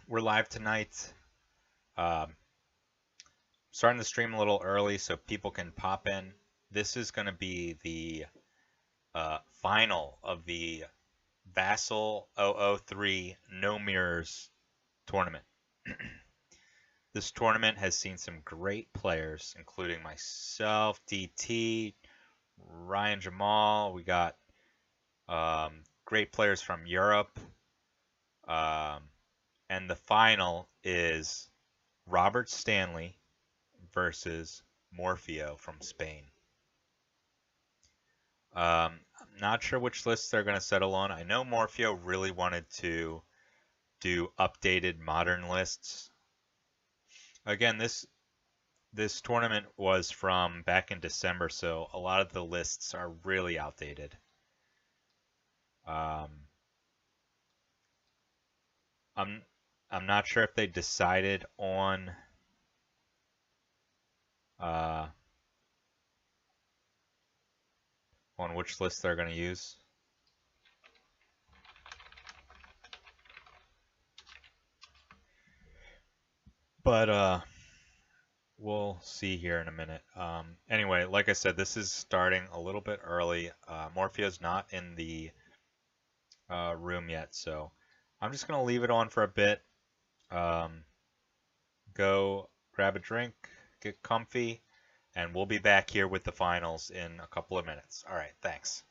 We're live tonight. Um, Starting the stream a little early so people can pop in. This is going to be the final of the VIASL 003 No Mirrors tournament. This tournament has seen some great players, including myself, DT, Ryan Jamal. We got great players from Europe. And the final is Robert Stanley versus Morfeo from Spain. I'm not sure which lists they're going to settle on. I know Morfeo really wanted to do updated modern lists. Again, this tournament was from back in December, so a lot of the lists are really outdated. I'm not sure if they decided on which list they're going to use. But we'll see here in a minute. Anyway, like I said, this is starting a little bit early. Morfeo's not in the room yet, so I'm just going to leave it on for a bit. Go grab a drink, get comfy, and we'll be back here with the finals in a couple of minutes. All right, thanks.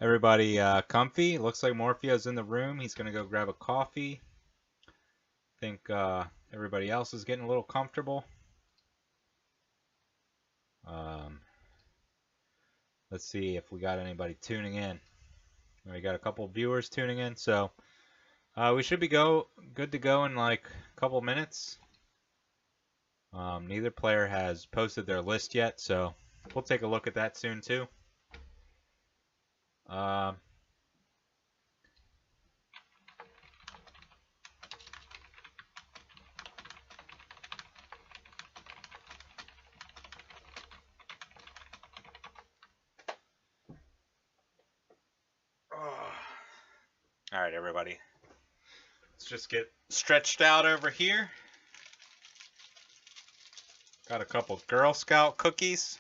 Everybody comfy? Looks like Morfeo's in the room. He's gonna go grab a coffee. Think everybody else is getting a little comfortable. Let's see if we got anybody tuning in. We got a couple viewers tuning in, so we should be good to go in like a couple minutes. Neither player has posted their list yet, so we'll take a look at that soon too. All right, everybody. Let's just get stretched out over here. Got a couple Girl Scout cookies.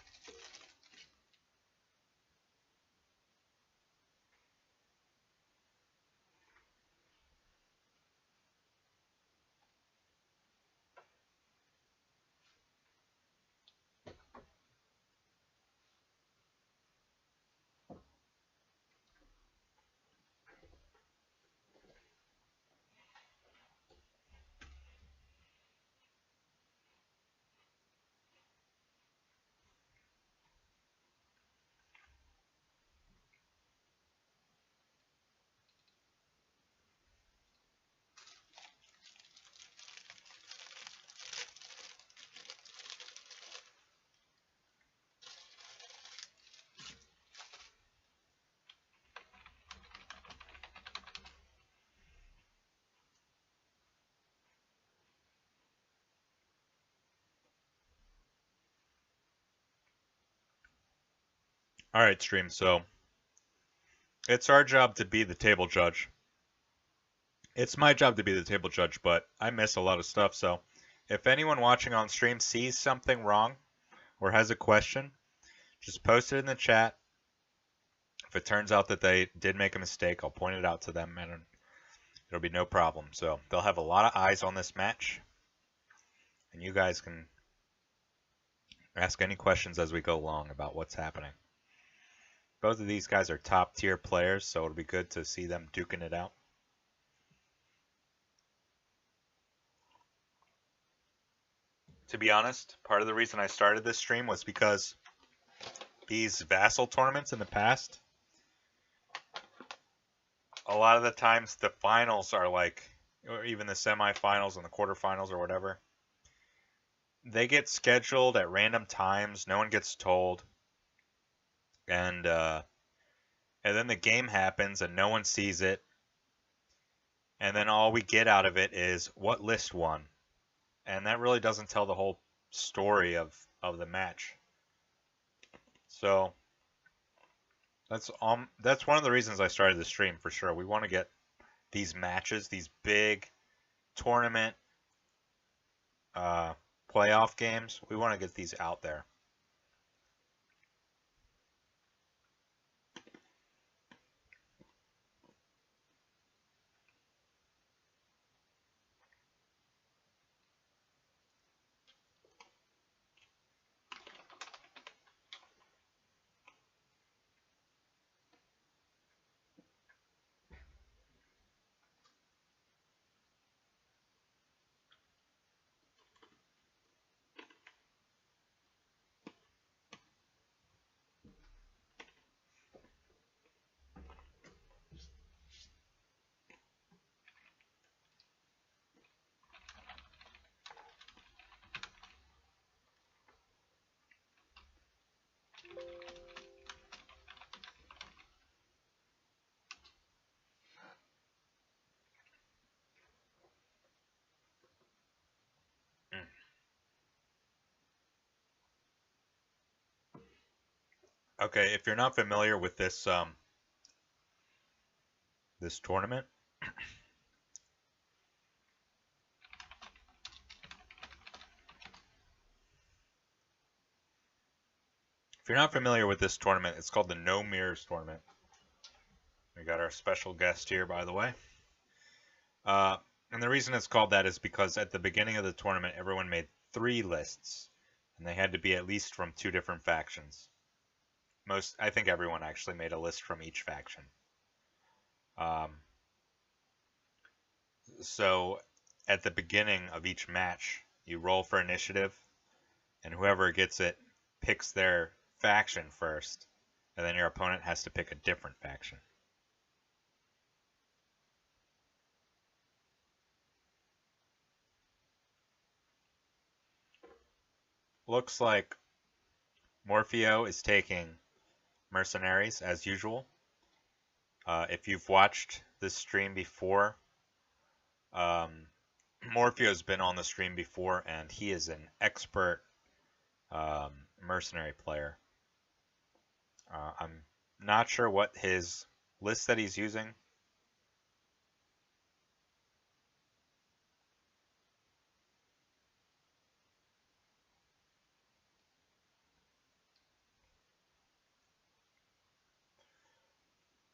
All right, stream. So it's our job to be the table judge. It's my job to be the table judge, but I miss a lot of stuff. So if anyone watching on stream sees something wrong or has a question, just post it in the chat. If it turns out that they did make a mistake, I'll point it out to them, and it'll be no problem. So they'll have a lot of eyes on this match, and you guys can ask any questions as we go along about what's happening. Both of these guys are top tier players, so it'll be good to see them duking it out. To be honest, part of the reason I started this stream was because these VIASL tournaments in the past, a lot of the times the finals are like, or even the semifinals and the quarterfinals or whatever, they get scheduled at random times. No one gets told. And then the game happens and no one sees it. And then all we get out of it is what list won. And that really doesn't tell the whole story of the match. So that's one of the reasons I started the stream for sure. We want to get these matches, these big tournament playoff games. We want to get these out there. Okay, if you're not familiar with this this tournament, it's called the No Mirrors tournament. We got our special guest here, by the way. And the reason it's called that is because at the beginning of the tournament, everyone made 3 lists, and they had to be at least from 2 different factions. I think everyone actually made a list from each faction. So at the beginning of each match, you roll for initiative, and whoever gets it picks their faction first, and then your opponent has to pick a different faction. Looks like Morfeo is taking mercenaries as usual. If you've watched this stream before, Morfeo's been on the stream before, and he is an expert mercenary player. I'm not sure what his list that he's using.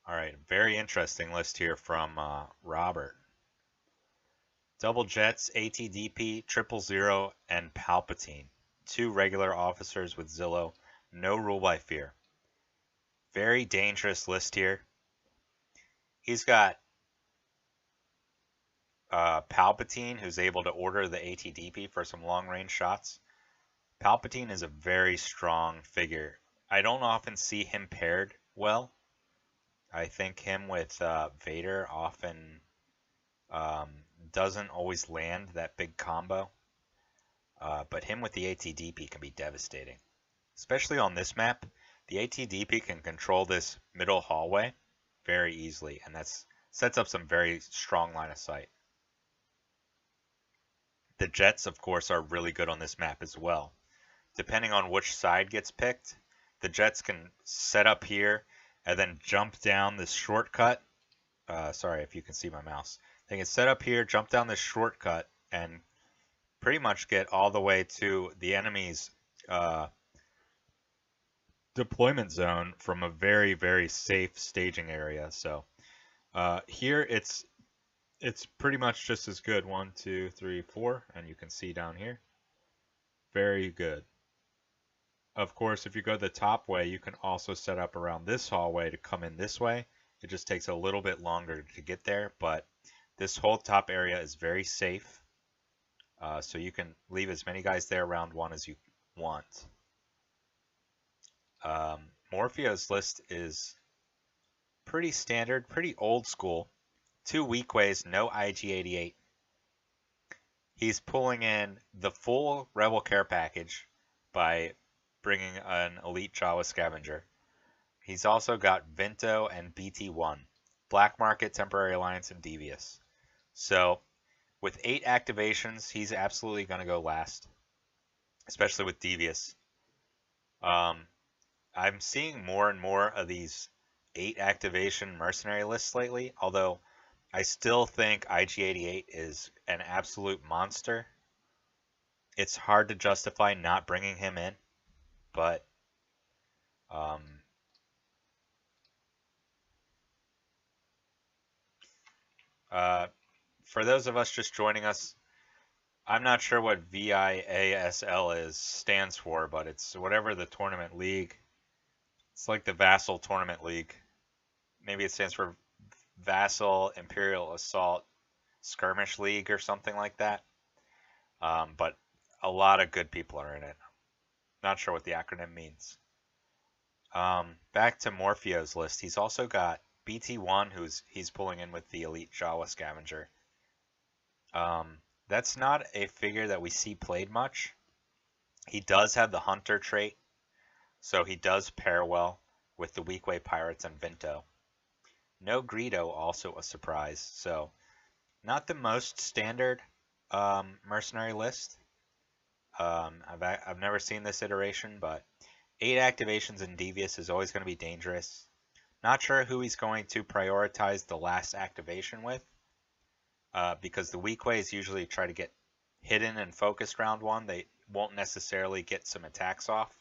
All right, very interesting list here from Robert. Double Jets, ATDP, 000, and Palpatine. 2 regular officers with Zillow. No rule by fear. Very dangerous list here. He's got Palpatine, who's able to order the ATDP for some long-range shots. Palpatine is a very strong figure. I don't often see him paired well. I think him with Vader often doesn't always land that big combo. But him with the ATDP can be devastating. Especially on this map, the ATDP can control this middle hallway very easily, and that sets up some very strong line of sight. The Jets, of course, are really good on this map as well. Depending on which side gets picked, the Jets can set up here and then jump down this shortcut. Sorry if you can see my mouse. They can set up here, jump down this shortcut, and pretty much get all the way to the enemy's deployment zone from a very, very safe staging area. So here it's pretty much just as good. 1, 2, 3, 4, and you can see down here. Very good. Of course, if you go the top way, you can also set up around this hallway to come in this way. It just takes a little bit longer to get there, but this whole top area is very safe. So you can leave as many guys there round 1 as you want. Morfeo's list is pretty standard, pretty old school. 2 weak ways, no IG-88. He's pulling in the full Rebel Care package by bringing an Elite Jawa Scavenger. He's also got Vinto and BT-1, Black Market, Temporary Alliance, and Devious. So with 8 activations, he's absolutely going to go last, especially with Devious. I'm seeing more and more of these 8 activation mercenary lists lately, although I still think IG-88 is an absolute monster. It's hard to justify not bringing him in, but for those of us just joining us, I'm not sure what VIASL stands for, but it's whatever the tournament league. It's like the VIASL tournament league. Maybe it stands for VIASL Imperial Assault Skirmish League or something like that. But a lot of good people are in it. Not sure what the acronym means. Back to Morfeo's list. He's also got BT-1, he's pulling in with the Elite Jawa Scavenger. That's not a figure that we see played much. He does have the Hunter trait, so he does pair well with the Weakway Pirates and Vinto. No Greedo, also a surprise. So not the most standard mercenary list. I've never seen this iteration, but 8 activations in Devious is always going to be dangerous. Not sure who he's going to prioritize the last activation with, because the Weakways usually try to get hidden and focused round 1. They won't necessarily get some attacks off.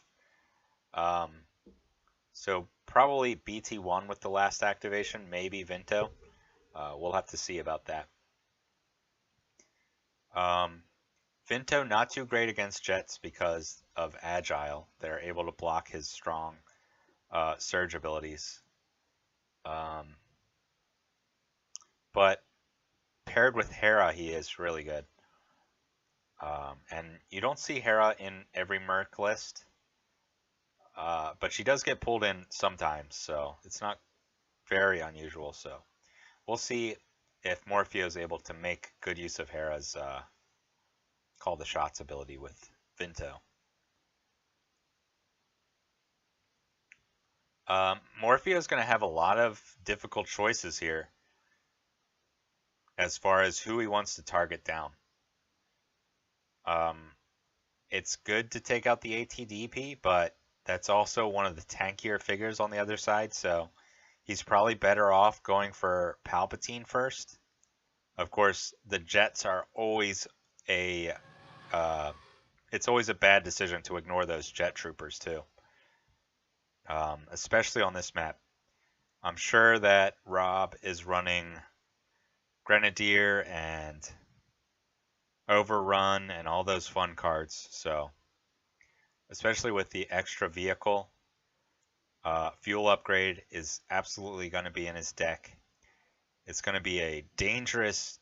So probably BT-1 with the last activation, maybe Vinto. We'll have to see about that. Vinto not too great against Jets because of Agile. They're able to block his strong surge abilities. Um, but paired with Hera, he is really good. And you don't see Hera in every Merc list, but she does get pulled in sometimes, so it's not very unusual. So we'll see if Morfeo is able to make good use of Hera's call the shots ability with Vinto. Morfeo is going to have a lot of difficult choices here as far as who he wants to target down. It's good to take out the ATDP, but that's also one of the tankier figures on the other side, so he's probably better off going for Palpatine first. Of course, the Jets are always it's always a bad decision to ignore those Jet Troopers too, especially on this map. I'm sure that Rob is running Grenadier and Overrun and all those fun cards, so especially with the extra vehicle, fuel upgrade is absolutely going to be in his deck. It's going to be a dangerous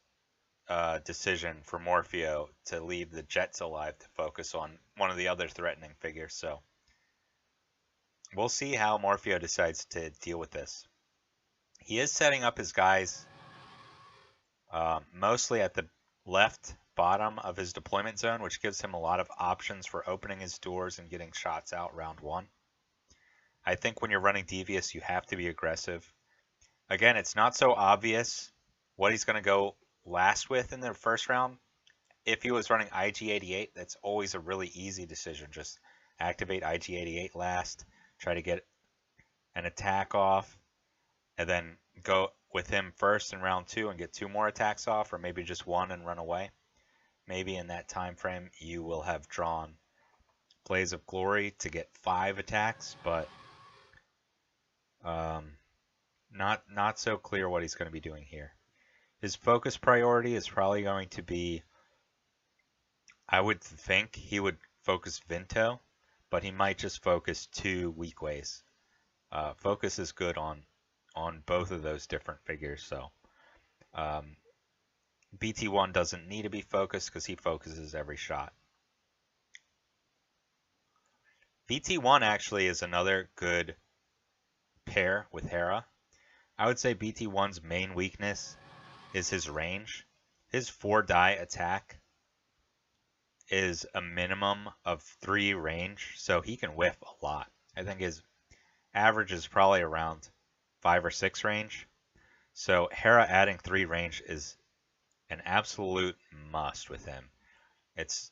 decision for Morfeo to leave the Jets alive to focus on one of the other threatening figures. So we'll see how Morfeo decides to deal with this. He is setting up his guys mostly at the left bottom of his deployment zone, which gives him a lot of options for opening his doors and getting shots out round one. I think when you're running Devious, you have to be aggressive. Again, it's not so obvious what he's going to go last with in the first round. If he was running IG-88, that's always a really easy decision. Just activate IG-88 last, try to get an attack off, and then go with him first in round two and get 2 more attacks off, or maybe just 1 and run away. Maybe in that time frame you will have drawn Blaze of Glory to get 5 attacks, but not so clear what he's going to be doing here. His focus priority is probably going to be, I would think he would focus Vinto, but he might just focus 2 weak ways. Focus is good on both of those different figures, so BT1 doesn't need to be focused because he focuses every shot. BT1 actually is another good pair with Hera. I would say BT1's main weakness is his range. His 4-die attack is a minimum of 3 range, so he can whiff a lot. I think his average is probably around 5 or 6 range. So Hera adding 3 range is an absolute must with him. It's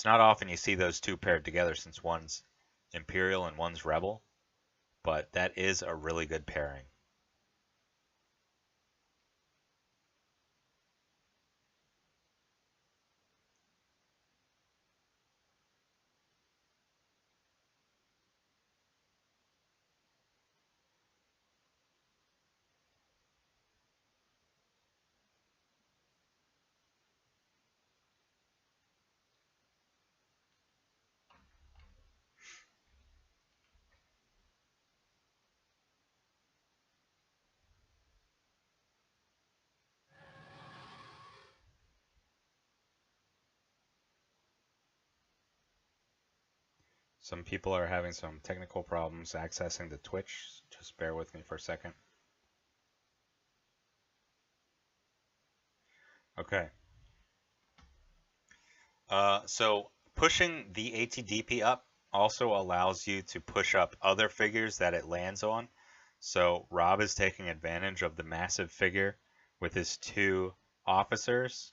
not often you see those two paired together since one's Imperial and one's Rebel, but that is a really good pairing. Some people are having some technical problems accessing the Twitch. Just bear with me for a second. Okay. So pushing the ATDP up also allows you to push up other figures that it lands on. So Rob is taking advantage of the massive figure with his 2 officers.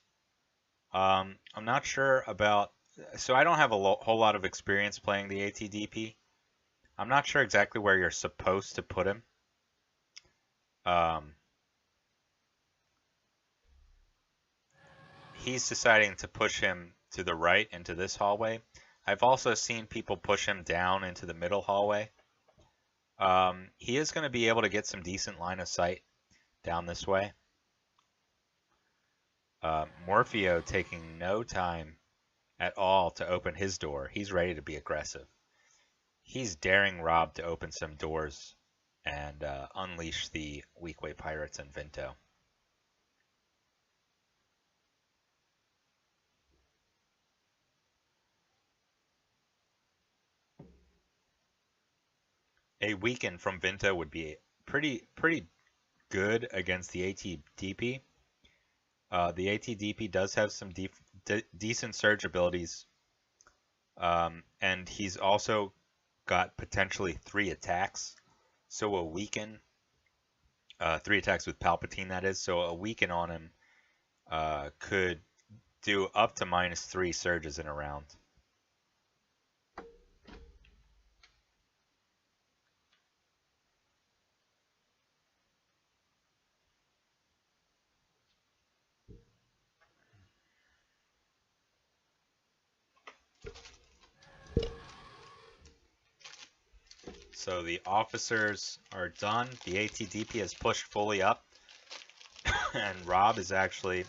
I'm not sure about... So I don't have a whole lot of experience playing the ATDP. I'm not sure exactly where you're supposed to put him. He's deciding to push him to the right into this hallway. I've also seen people push him down into the middle hallway. He is going to be able to get some decent line of sight down this way. Morfeo taking no time at all to open his door. He's ready to be aggressive. He's daring Rob to open some doors and unleash the Weekway Pirates and Vinto. A weaken from Vinto would be pretty good against the ATDP. The ATDP does have some decent surge abilities, and he's also got potentially 3 attacks. So a weaken, 3 attacks with Palpatine, that is. So a weaken on him could do up to -3 surges in a round. So the officers are done. The ATDP has pushed fully up. And Rob is actually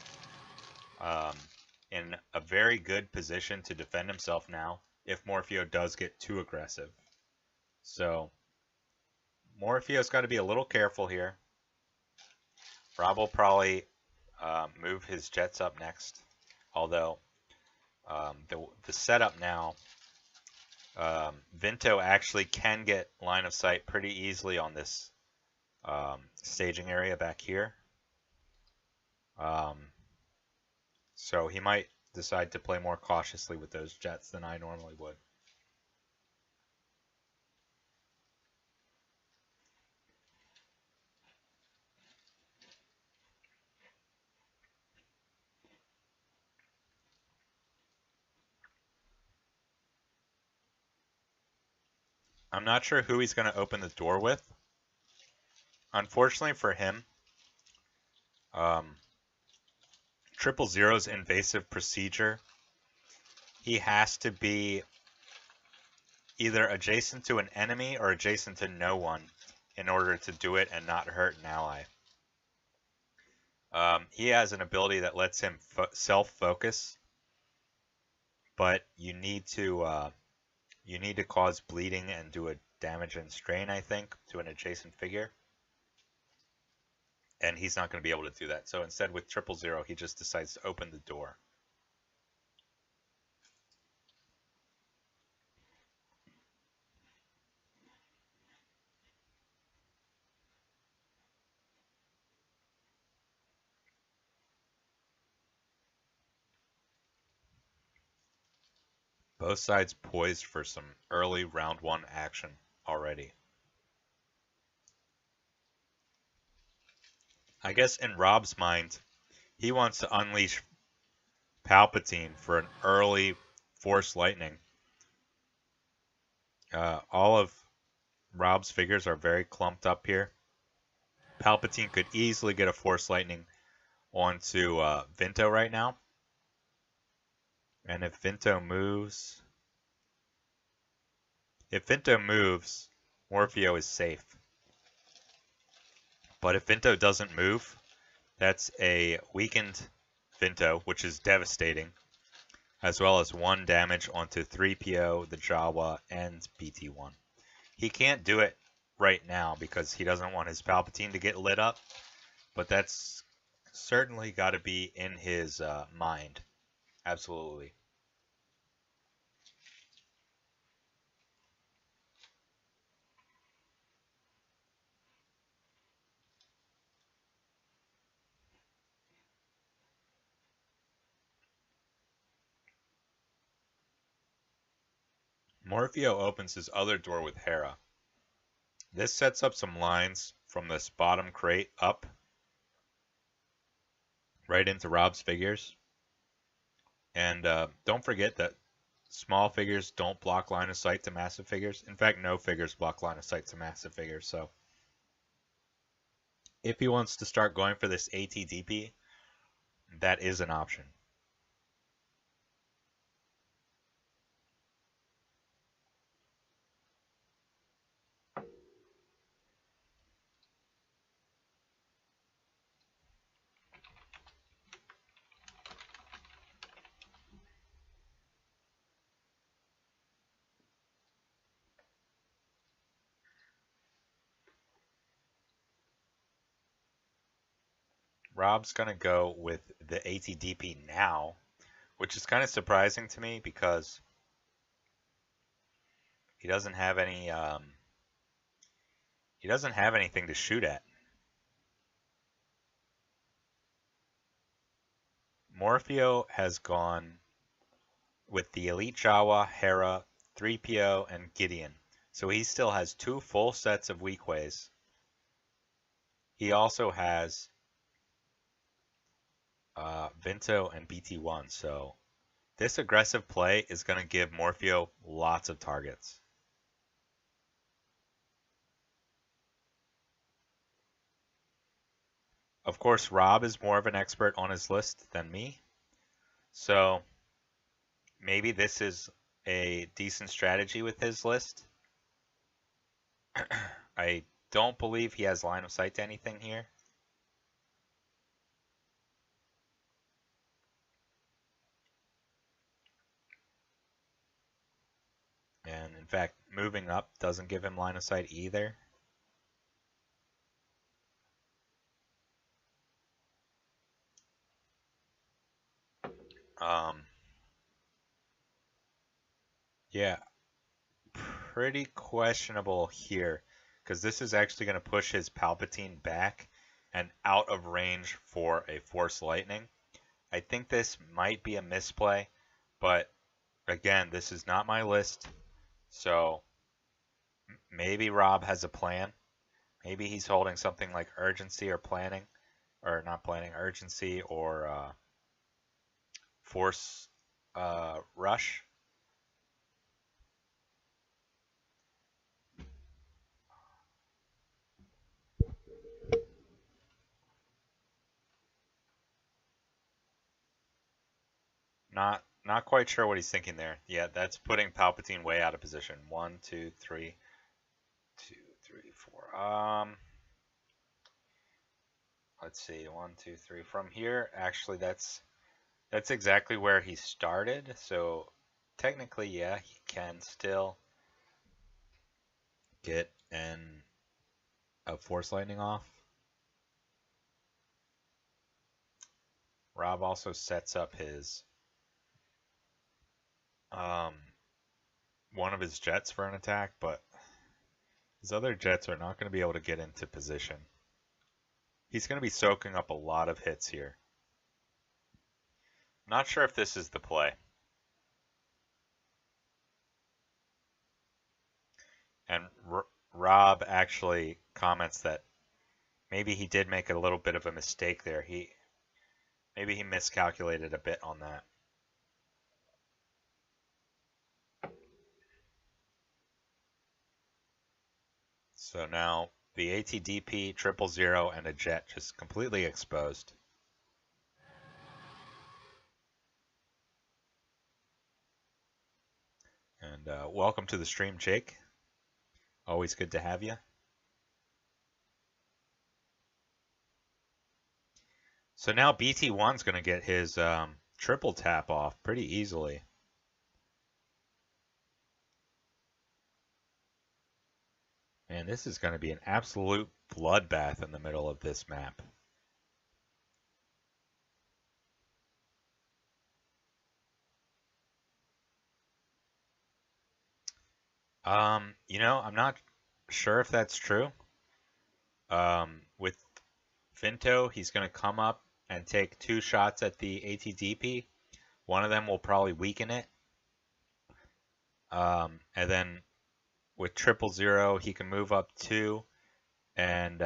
in a very good position to defend himself now if Morfeo does get too aggressive. So Morfeo's got to be a little careful here. Rob will probably move his jets up next. Although the setup now, Vinto actually can get line of sight pretty easily on this staging area back here. So he might decide to play more cautiously with those jets than I normally would. I'm not sure who he's going to open the door with. Unfortunately for him, 000's invasive procedure, he has to be either adjacent to an enemy or adjacent to no one in order to do it and not hurt an ally. He has an ability that lets him self-focus, but you need to cause bleeding and do a damage and strain, I think, to an adjacent figure. And he's not going to be able to do that. So instead, with 000, he just decides to open the door. Both sides poised for some early round 1 action already. I guess in Rob's mind, he wants to unleash Palpatine for an early Force Lightning. All of Rob's figures are very clumped up here. Palpatine could easily get a Force Lightning onto Vinto right now. And if Vinto moves, Morfeo is safe. But if Vinto doesn't move, that's a weakened Vinto, which is devastating, as well as 1 damage onto 3PO, the Jawa, and BT-1. He can't do it right now because he doesn't want his Palpatine to get lit up, but that's certainly got to be in his mind. Absolutely. Morfeo opens his other door with Hera. This sets up some lines from this bottom crate up right into Rob's figures. And don't forget that small figures don't block line of sight to massive figures. In fact, no figures block line of sight to massive figures. So if he wants to start going for this ATDP, that is an option. Rob's gonna go with the ATDP now, which is kind of surprising to me because he doesn't have any he doesn't have anything to shoot at. Morfeo has gone with the Elite Jawa, Hera, 3PO, and Gideon. So he still has 2 full sets of weak ways. He also has Vinto and BT1. So this aggressive play is going to give Morfeo lots of targets. Of course, Rob is more of an expert on his list than me. So maybe this is a decent strategy with his list. I don't believe he has line of sight to anything here. And in fact, moving up doesn't give him line of sight either. Yeah, pretty questionable here, because this is actually going to push his Palpatine back and out of range for a Force Lightning. I think this might be a misplay, but again, this is not my list, so maybe Rob has a plan. Maybe he's holding something like urgency or planning, or not planning, urgency or force rush. Not quite sure what he's thinking there. Yeah, that's putting Palpatine way out of position. 1, 2, 3, 2, 3, 4. Let's see. 1, 2, 3. From here, actually, that's exactly where he started. So technically, yeah, he can still get a Force Lightning off. Rob also sets up his one of his jets for an attack, but his other jets are not going to be able to get into position. He's going to be soaking up a lot of hits here. Not sure if this is the play. And Rob actually comments that maybe he did make a little bit of a mistake there. Maybe he miscalculated a bit on that. So now the ATDP, 000, and a jet just completely exposed. And welcome to the stream, Jake. Always good to have you. So now BT1's going to get his triple tap off pretty easily. And this is going to be an absolute bloodbath in the middle of this map. I'm not sure if that's true. With Vinto, he's going to come up and take 2 shots at the ATDP. One of them will probably weaken it. And then with 000, he can move up 2 and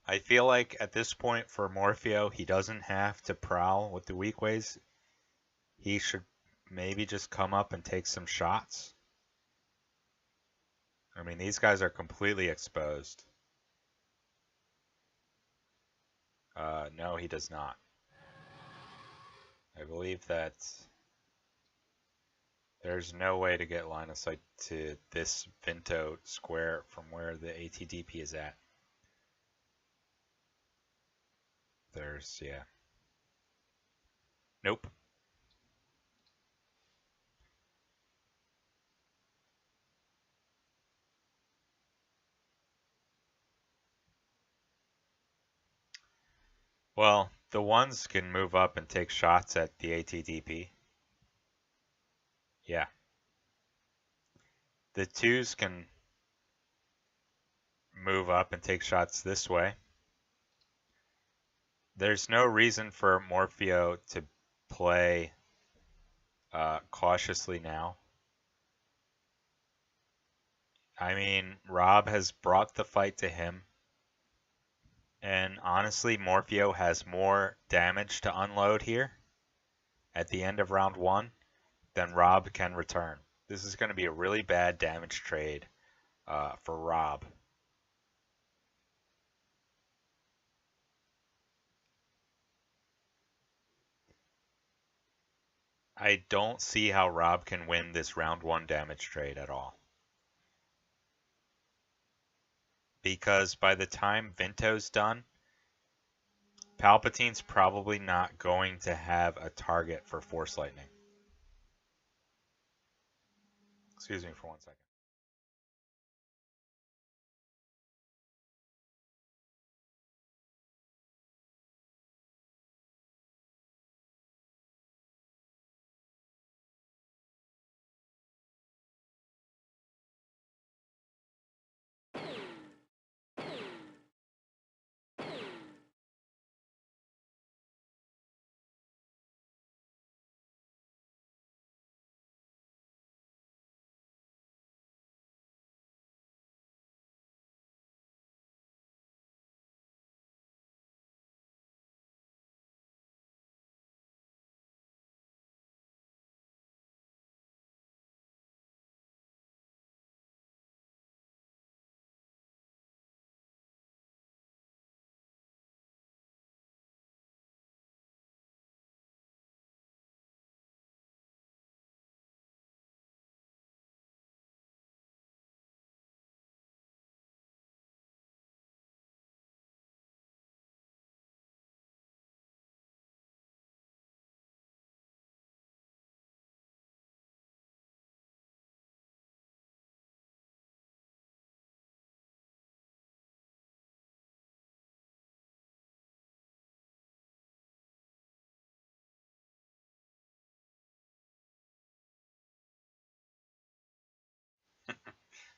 I feel like at this point for Morfeo, he doesn't have to prowl with the weak ways. He should maybe just come up and take some shots. I mean, these guys are completely exposed. No, he does not. I believe that there's no way to get line of sight to this Vinto square from where the ATDP is at. Yeah. Nope. Well, the ones can move up and take shots at the ATDP. Yeah. The twos can move up and take shots this way. There's no reason for Morfeo to play cautiously now. I mean, Rob has brought the fight to him. And honestly, Morfeo has more damage to unload here at the end of round 1 than Rob can return. This is going to be a really bad damage trade for Rob. I don't see how Rob can win this round 1 damage trade at all. Because by the time Vinto's done, Palpatine's probably not going to have a target for Force Lightning. Excuse me for 1 second.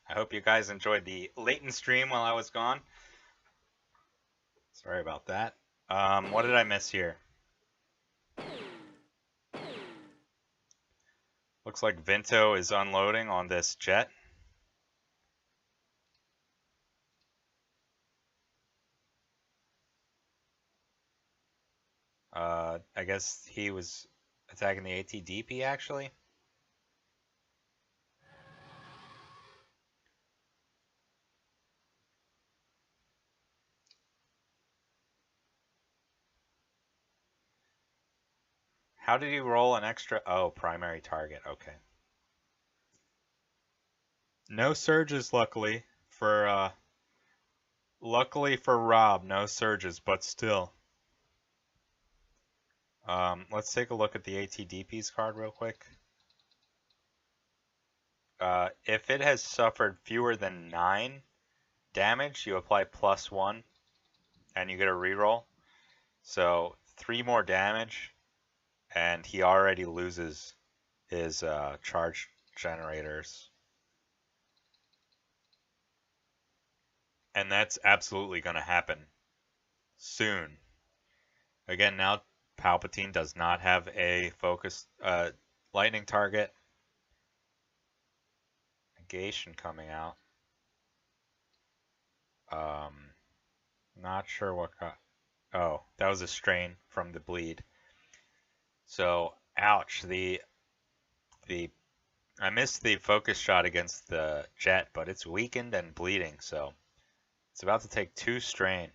I hope you guys enjoyed the latent stream while I was gone. Sorry about that. What did I miss here? Looks like Vinto is unloading on this jet. I guess he was attacking the ATDP actually. How did he roll an extra? Oh, primary target. Okay. No surges, luckily for Rob. No surges, but still. Let's take a look at the ATDP's card real quick. If it has suffered fewer than 9 damage, you apply +1, and you get a reroll. So 3 more damage, and he already loses his charge generators. And that's absolutely going to happen soon. Again, now Palpatine does not have a focused lightning target. Negation coming out. Not sure what got... Oh, that was a strain from the bleed. So, ouch. The I missed the focus shot against the jet, but it's weakened and bleeding, so it's about to take 2 strain.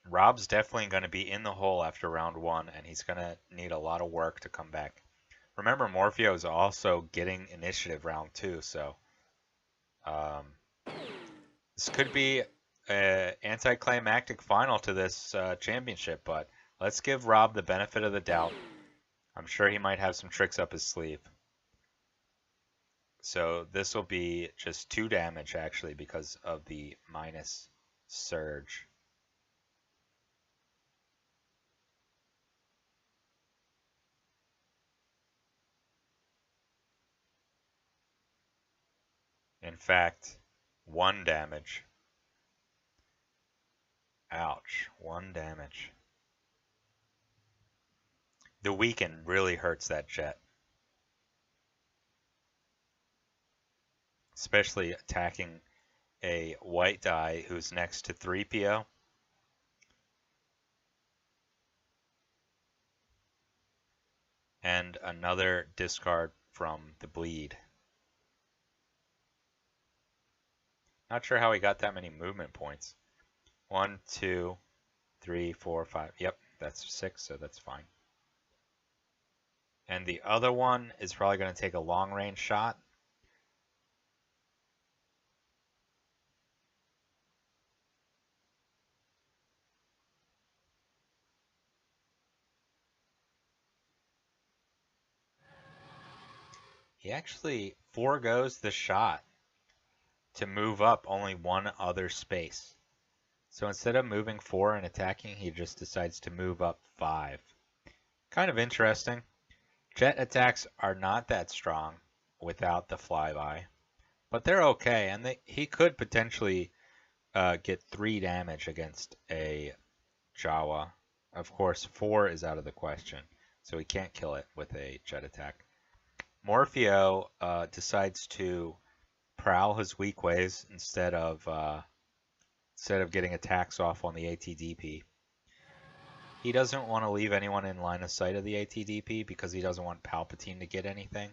Rob's definitely going to be in the hole after round 1, and he's going to need a lot of work to come back. Remember, Morfeo is also getting initiative round 2, so this could be an anticlimactic final to this championship, but let's give Rob the benefit of the doubt. I'm sure he might have some tricks up his sleeve. So this will be just 2 damage, actually, because of the minus surge. In fact, 1 damage. Ouch, 1 damage. The weaken really hurts that jet. Especially attacking a white die who's next to 3PO. And another discard from the bleed. Not sure how he got that many movement points. 1, 2, 3, 4, 5. Yep, that's 6, so that's fine. And the other one is probably going to take a long range shot. He actually foregoes the shot to move up only 1 other space. So instead of moving 4 and attacking, he just decides to move up 5. Kind of interesting. Jet attacks are not that strong without the flyby, but they're okay, and he could potentially get 3 damage against a Jawa. Of course, 4 is out of the question, so he can't kill it with a jet attack. Morfeo decides to prowl his weak ways instead of getting attacks off on the ATDP. He doesn't want to leave anyone in line of sight of the ATDP because he doesn't want Palpatine to get anything.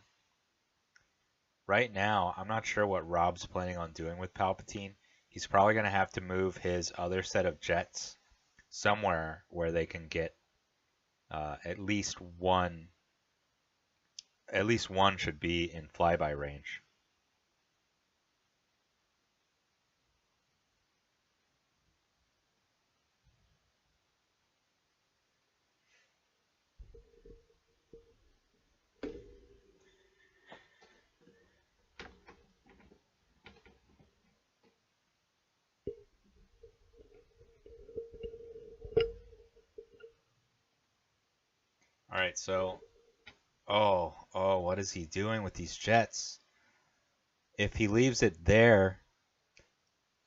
Right now, I'm not sure what Rob's planning on doing with Palpatine. He's probably going to have to move his other set of jets somewhere where they can get at least one. At least one should be in flyby range. All right, so what is he doing with these jets? If he leaves it there,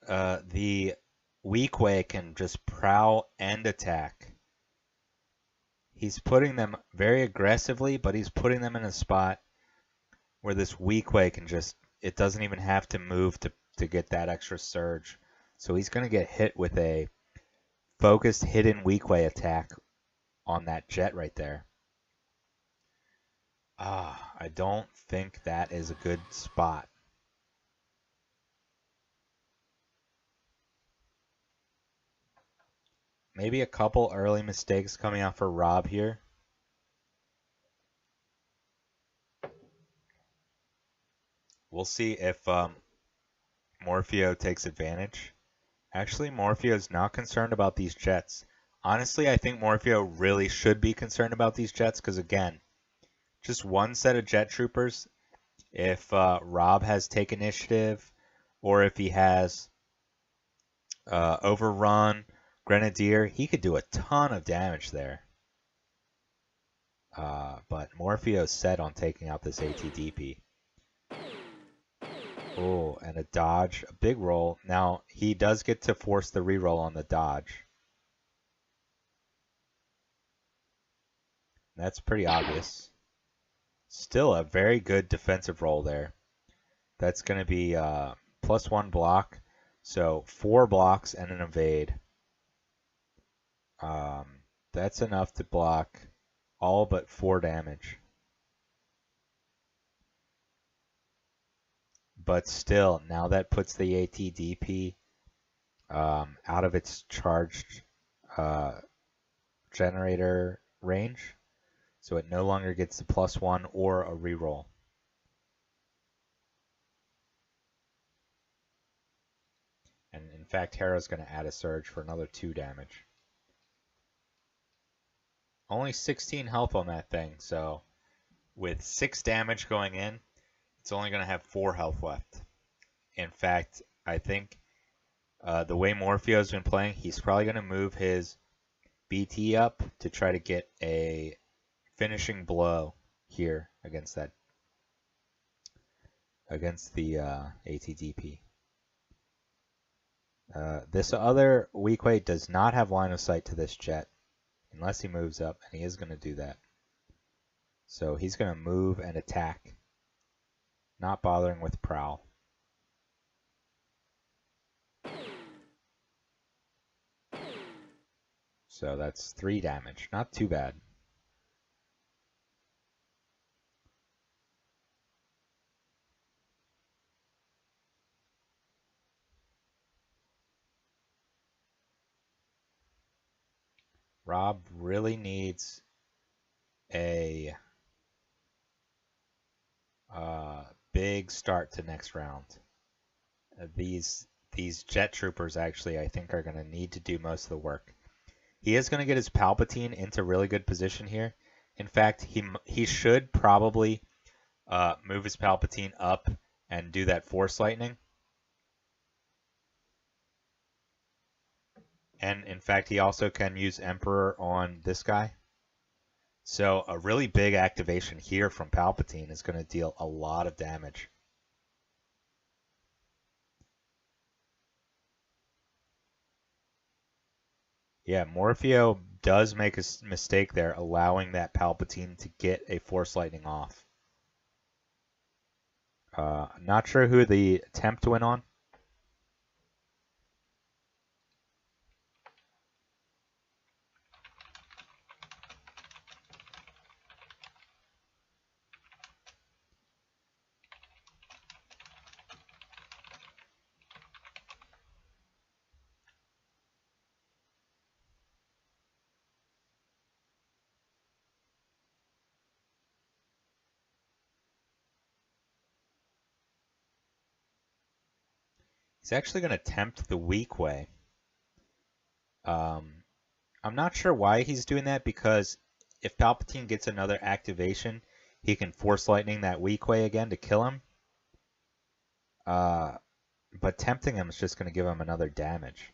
the weak way can just prowl and attack. He's putting them very aggressively, but he's putting them in a spot where this weak way can just, it doesn't even have to move to get that extra surge. So he's going to get hit with a focused hidden weak way attack on that jet right there. I don't think that is a good spot. Maybe a couple early mistakes coming out for Rob here. We'll see if Morfeo takes advantage. Actually, Morfeo is not concerned about these jets. Honestly, I think Morfeo really should be concerned about these jets because, again, just one set of jet troopers. If Rob has take initiative or if he has overrun, Grenadier, he could do a ton of damage there. But Morfeo's set on taking out this ATDP. Oh, and a dodge, a big roll. Now, he does get to force the reroll on the dodge. That's pretty obvious. Still a very good defensive roll there. That's going to be +1 block. So 4 blocks and an evade. That's enough to block all but 4 damage. But still, now that puts the ATDP out of its charged generator range, so it no longer gets the +1 or a reroll. And in fact, Hera's going to add a surge for another 2 damage. Only 16 health on that thing, so with 6 damage going in, it's only going to have 4 health left. In fact, I think the way Morfeo's been playing, he's probably going to move his BT up to try to get a finishing blow here against the ATDP. This other Weequay does not have line of sight to this jet unless he moves up, and he is going to do that. So he's going to move and attack, not bothering with prowl. So that's 3 damage, not too bad. Rob really needs a big start to next round. These jet troopers actually, I think, are going to need to do most of the work. He is going to get his Palpatine into really good position here. In fact, he should probably move his Palpatine up and do that Force Lightning. And in fact, he also can use Emperor on this guy. So a really big activation here from Palpatine is going to deal a lot of damage. Yeah, Morfeo does make a mistake there, allowing that Palpatine to get a Force Lightning off. Not sure who the attempt went on. He's actually going to attempt the weak way. I'm not sure why he's doing that, because if Palpatine gets another activation, he can Force Lightning that weak way again to kill him. But tempting him is just going to give him another damage.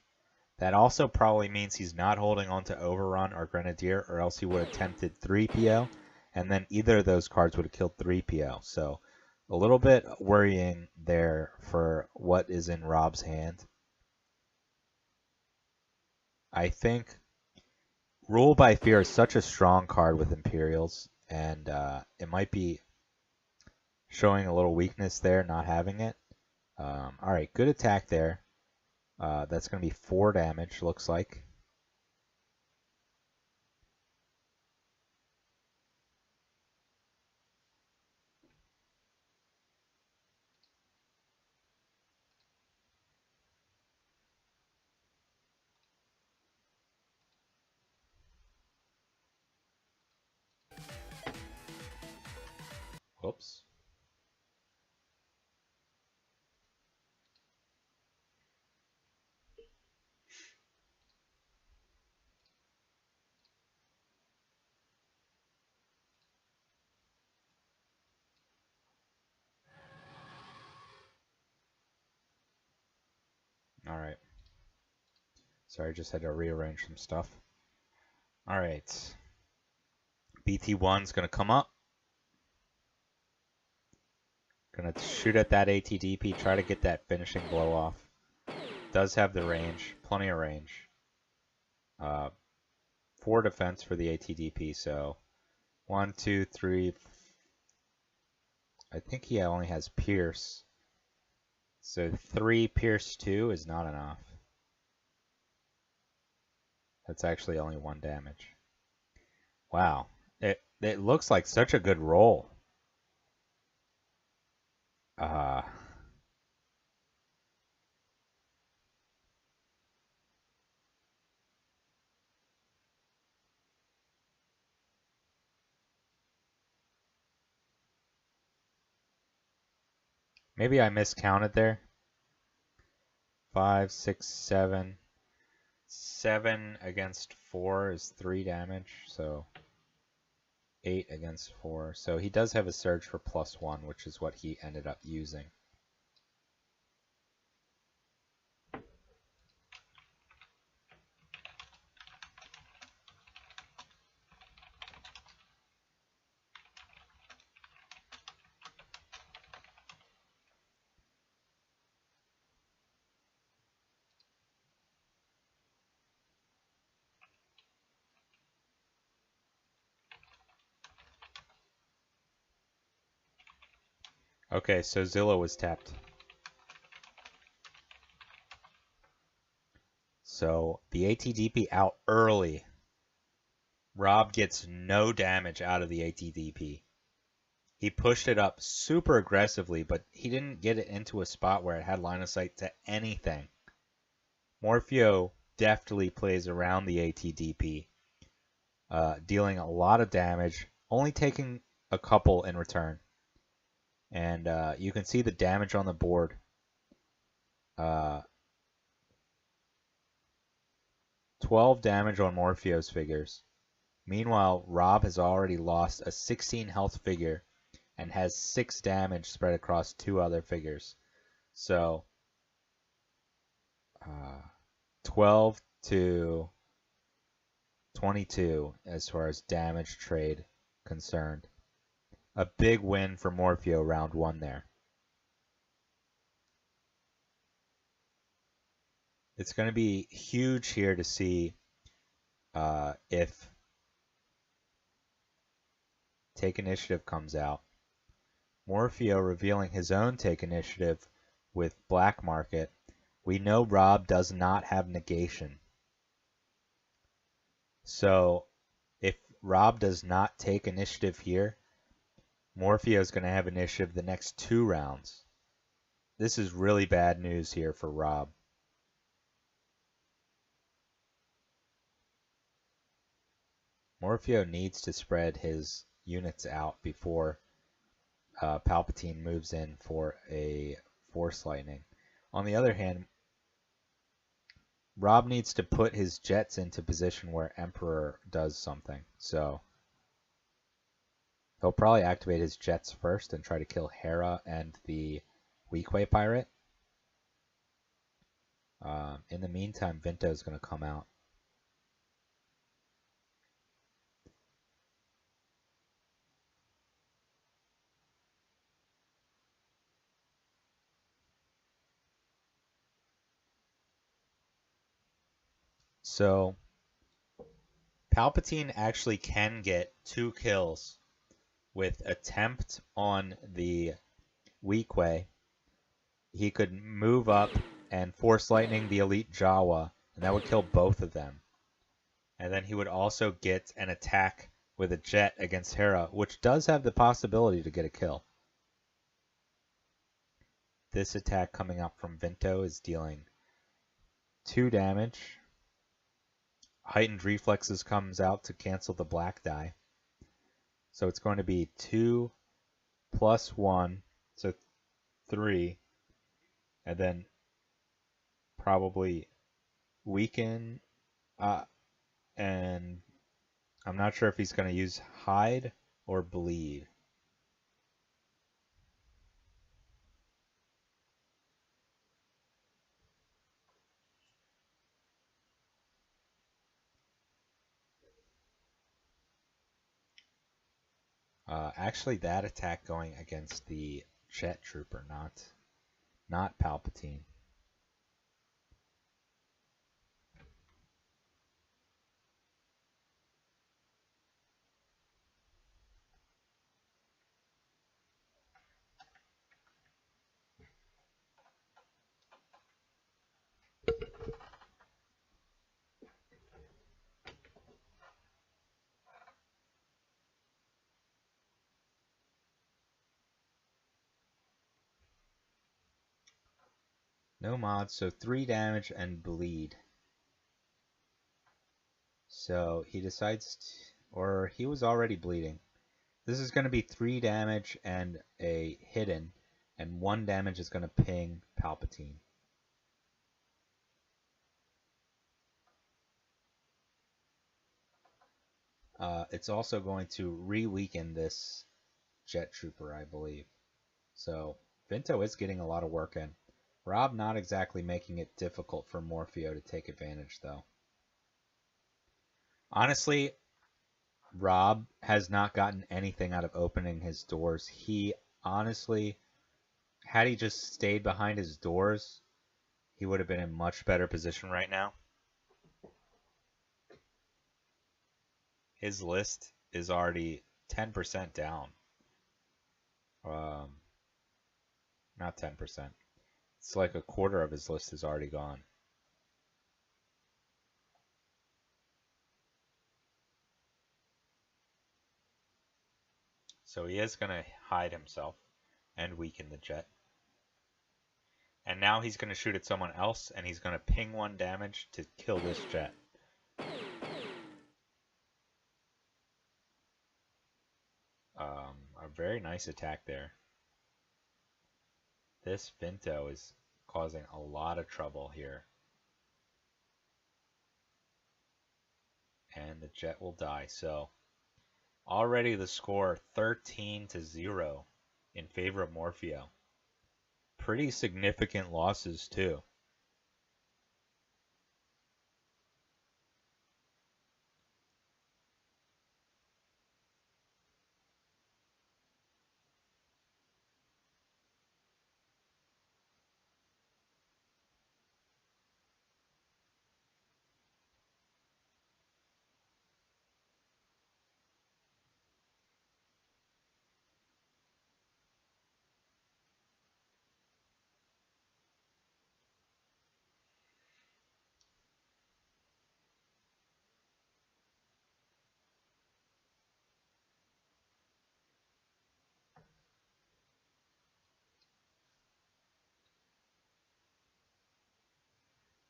That also probably means he's not holding on to Overrun or Grenadier, or else he would have tempted 3PO, and then either of those cards would have killed 3PO. So a little bit worrying there for what is in Rob's hand. I think Rule by Fear is such a strong card with Imperials, and it might be showing a little weakness there, not having it. Alright, good attack there. That's going to be 4 damage, looks like. Whoops. Alright. Sorry, just had to rearrange some stuff. Alright. BT1's going to come up. Going to shoot at that ATDP, try to get that finishing blow off. Does have the range, plenty of range. 4 defense for the ATDP, so 1, 2, 3. I think he only has Pierce. So 3 Pierce 2 is not enough. That's actually only 1 damage. Wow. It looks like such a good roll. Maybe I miscounted there. 5, 6, 7. 7 against 4 is 3 damage, so 8 against 4. So he does have a surge for +1, which is what he ended up using. Okay, so Zilla was tapped. So the ATDP out early. Rob gets no damage out of the ATDP. He pushed it up super aggressively, but he didn't get it into a spot where it had line of sight to anything. Morfeo deftly plays around the ATDP, dealing a lot of damage, only taking a couple in return. And you can see the damage on the board. 12 damage on Morfeo's figures. Meanwhile, Rob has already lost a 16 health figure and has 6 damage spread across 2 other figures. So 12 to 22 as far as damage trade concerned. A big win for Morfeo round 1 there. It's going to be huge here to see if Take Initiative comes out. Morfeo revealing his own Take Initiative with Black Market. We know Rob does not have negation. So if Rob does not take initiative here, Morfeo is going to have initiative the next 2 rounds. This is really bad news here for Rob. Morfeo needs to spread his units out before Palpatine moves in for a Force Lightning. On the other hand, Rob needs to put his jets into position where Emperor does something. So he'll probably activate his jets first and try to kill Hera and the Weequay pirate. In the meantime, Vinto is going to come out. So Palpatine actually can get 2 kills with attempt on the Weequay. He could move up and Force Lightning the Elite Jawa, and that would kill both of them. And then he would also get an attack with a jet against Hera, which does have the possibility to get a kill. This attack coming up from Vinto is dealing 2 damage. Heightened Reflexes comes out to cancel the black die. So it's going to be 2 plus 1, so 3. And then probably weaken. And I'm not sure if he's going to use hide or bleed. Actually, that attack going against the Jet Trooper, not Palpatine. No mods, so 3 damage and bleed. So he decides to, or he was already bleeding. This is going to be 3 damage and a hidden, and 1 damage is going to ping Palpatine. It's also going to re-weaken this Jet Trooper, I believe. So Vinto is getting a lot of work in. Rob not exactly making it difficult for Morfeo to take advantage, though. Honestly, Rob has not gotten anything out of opening his doors. He honestly, had he just stayed behind his doors, he would have been in much better position right now. His list is already 10% down. Not 10%. It's like a quarter of his list is already gone. So he is going to hide himself and weaken the jet. And now he's going to shoot at someone else, and he's going to ping 1 damage to kill this jet. A very nice attack there. This Vinto is causing a lot of trouble here. And the jet will die. So already the score 13-0 in favor of Morfeo. Pretty significant losses too.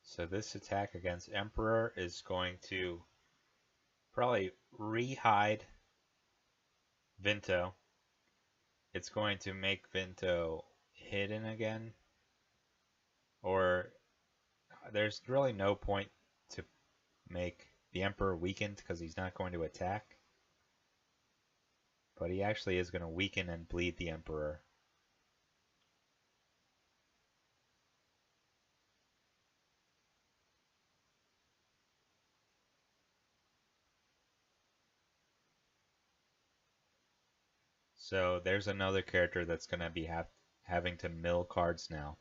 So this attack against Emperor is going to probably re-hide Vinto. It's going to make Vinto hidden again. Or there's really no point to make the Emperor weakened because he's not going to attack. But he actually is going to weaken and bleed the Emperor. So there's another character that's going to be having to mill cards now,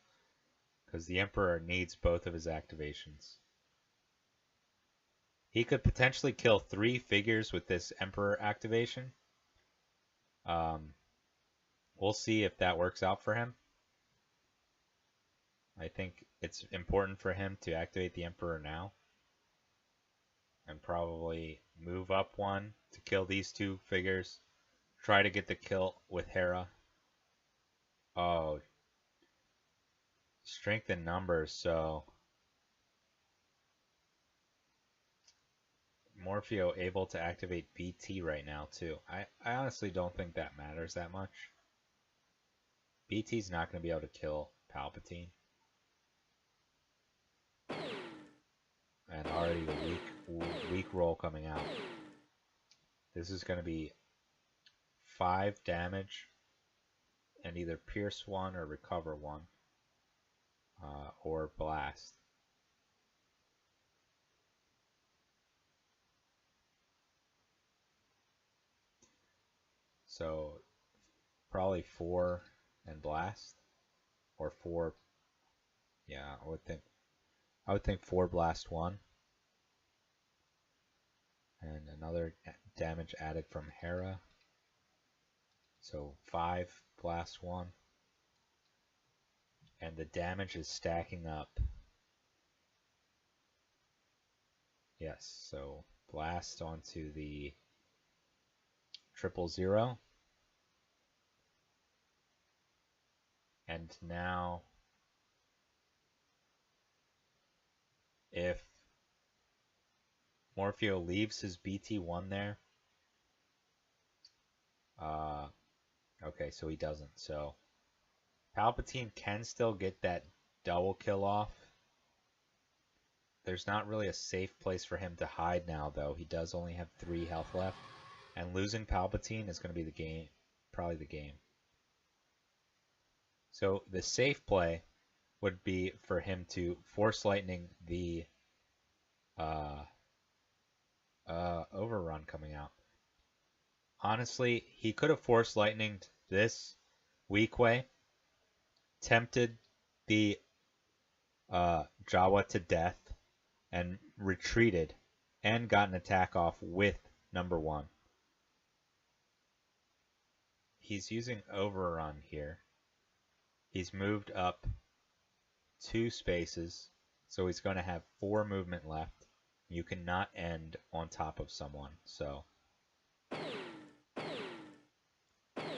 because the Emperor needs both of his activations. He could potentially kill 3 figures with this Emperor activation. We'll see if that works out for him. I think it's important for him to activate the Emperor now. And probably move up 1 to kill these 2 figures. Try to get the kill with Hera. Oh. Strength in numbers, so Morfeo able to activate BT right now too. I honestly don't think that matters that much. BT's not going to be able to kill Palpatine. And already the weak roll coming out. This is going to be 5 damage and either pierce 1 or recover 1. Or blast. So probably 4 and blast, or 4. Yeah, I would think 4 blast 1, and another damage added from Hera. So 5 blast 1, and the damage is stacking up. Yes, so blast onto the 000. And now if Morfeo leaves his BT1 there. Okay, so he doesn't. So Palpatine can still get that double kill off. There's not really a safe place for him to hide now, though. He does only have 3 health left. And losing Palpatine is going to be the game, probably the game. So the safe play would be for him to Force Lightning the Overrun coming out. Honestly, he could have Force Lightninged this weak way, tempted the Jawa to death, and retreated, and got an attack off with number 1. He's using Overrun here. He's moved up 2 spaces, so he's going to have 4 movement left. You cannot end on top of someone, so...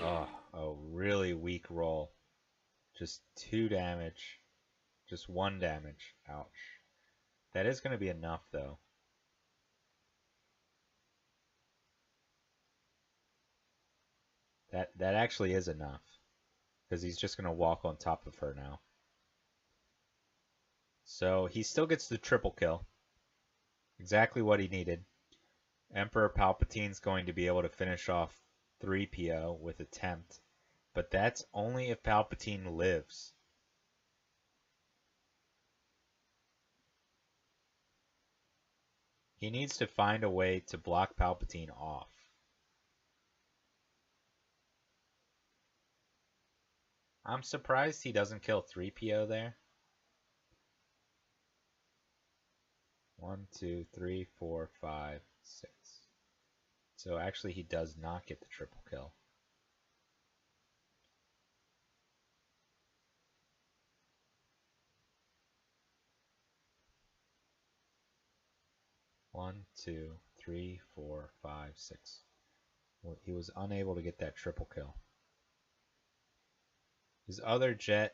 Oh, a really weak roll. Just 2 damage. Just 1 damage. Ouch. That is going to be enough, though. That actually is enough. Because he's just going to walk on top of her now. So he still gets the triple kill. Exactly what he needed. Emperor Palpatine's going to be able to finish off 3PO with attempt. But that's only if Palpatine lives. He needs to find a way to block Palpatine off. I'm surprised he doesn't kill 3PO there. 1, 2, 3, 4, 5, 6. So actually he does not get the triple kill. One, 2, 3, 4, 5, 6. Well, he was unable to get that triple kill. His other jet...